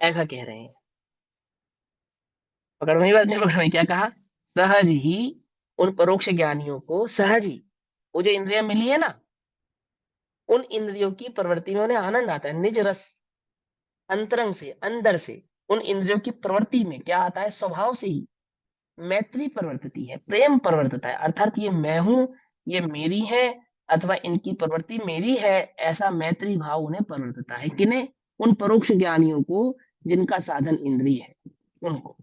ऐसा कह रहे हैं। पकड़ वही बात नहीं पकड़ वही? क्या कहा? सहज ही उन परोक्ष ज्ञानियों को सहज ही वो जो इंद्रियां मिली है ना, उन इंद्रियों की प्रवृत्ति में उन्हें आनंद आता है। निज रस, अंतरंग से, अंदर से उन इंद्रियों की प्रवृत्ति में क्या आता है? स्वभाव से ही मैत्री प्रवर्तती है, प्रेम प्रवर्तता है। अर्थात ये मैं हूं, ये मेरी है, अथवा इनकी प्रवृत्ति मेरी है, ऐसा मैत्री भाव उन्हें प्रवर्तता है। किन्हें? उन परोक्ष ज्ञानियों को जिनका साधन इंद्रिय है, उनको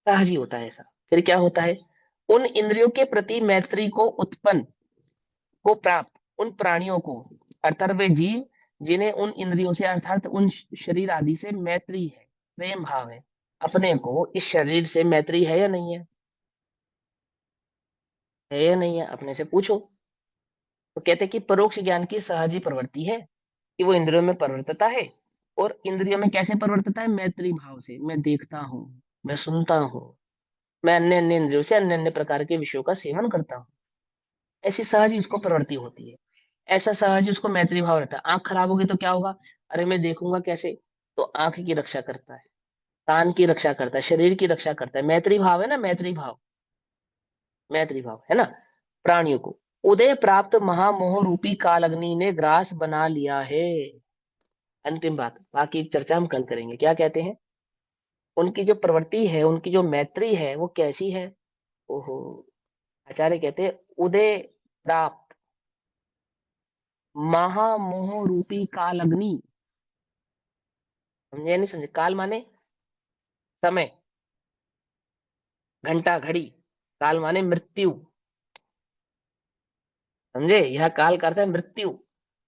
सहज ही होता है ऐसा। फिर क्या होता है? उन इंद्रियों के प्रति मैत्री को उत्पन्न, को प्राप्त उन प्राणियों को, अर्थात वे जीव जिन्हें उन इंद्रियों से अर्थात उन शरीर आदि से मैत्री है, प्रेम भाव है, अपने को इस शरीर से मैत्री है या नहीं है? है या नहीं है? अपने से पूछो। तो कहते हैं कि परोक्ष ज्ञान की सहजी प्रवृत्ति है कि वो इंद्रियों में प्रवर्तता है। और इंद्रियों में कैसे प्रवर्तता है? मैत्री भाव से। मैं देखता हूँ, मैं सुनता हूँ, मैं अन्य अन्य इंद्रियों से अन्य अन्य प्रकार के विषयों का सेवन करता हूँ, ऐसी सहज ही उसको प्रवृत्ति होती है। ऐसा सहज ही उसको मैत्री भाव रहता है। आंख खराब होगी तो क्या होगा? अरे मैं देखूंगा कैसे? तो आंख की रक्षा करता है, कान की रक्षा करता है, शरीर की रक्षा करता है। मैत्री भाव है ना, मैत्री भाव, मैत्री भाव है ना। प्राणियों को उदय प्राप्त महामोह रूपी काल अग्नि ने ग्रास बना लिया है। अंतिम बात, बाकी चर्चा हम कल करेंगे। क्या कहते हैं? उनकी जो प्रवृत्ति है, उनकी जो मैत्री है, वो कैसी है? ओहो, आचार्य कहते हैं उदय प्राप्त महामोह रूपी काल अग्नि। समझे नहीं समझे? काल माने समय, घंटा, घड़ी। काल माने मृत्यु। समझे? यह काल का अर्थ है मृत्यु।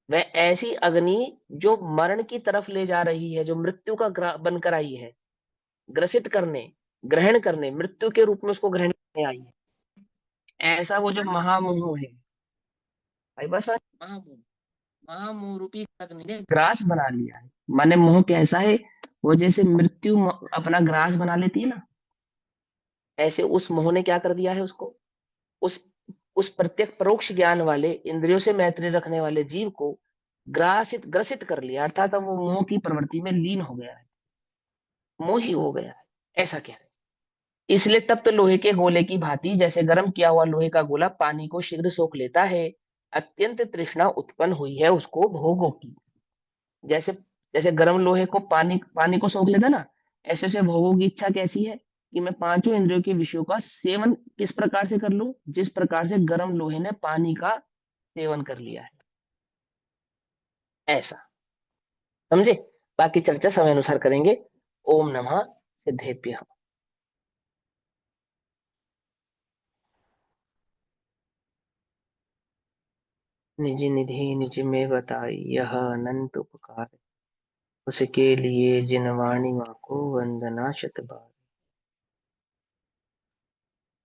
वह ऐसी अग्नि जो मरण की तरफ ले जा रही है, जो मृत्यु का बनकर आई है, ग्रसित करने, ग्रहण करने, मृत्यु के रूप में उसको ग्रहण करने आई है। ऐसा वो जो महामोह है भाई, बस महामोह, महामोह रूपी अग्नि ने ग्रास बना लिया है। माने मोह कैसा है? वो जैसे मृत्यु अपना ग्रास बना लेती है ना, ऐसे उस मोह ने क्या कर दिया है उसको, उस उस प्रत्यक्ष परोक्ष ज्ञान वाले, इंद्रियों से मैत्री रखने वाले जीव को ग्रासित, ग्रसित कर लिया। अर्थात वो मोह की प्रवृत्ति में लीन हो गया है, मोही हो गया है, ऐसा कह रहे हैं। इसलिए तप्त लोहे के गोले की भांति, जैसे गर्म किया हुआ लोहे का गोला पानी को शीघ्र सोख लेता है, अत्यंत तृष्णा उत्पन्न हुई है उसको भोगों की। जैसे जैसे गर्म लोहे को पानी पानी को सोख लेता ना, ऐसे ऐसे भोगों की इच्छा कैसी है कि मैं पांचों इंद्रियों के विषयों का सेवन किस प्रकार से कर लूं, जिस प्रकार से गर्म लोहे ने पानी का सेवन कर लिया है, ऐसा। समझे? बाकी चर्चा समय अनुसार करेंगे। ओम नमः सिद्धेभ्यः। निज निधि निज में बताई यह अनंत उपकार, उसके लिए जिन वाणी माँ को वंदना शत बार।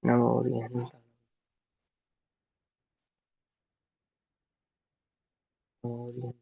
नमो नमो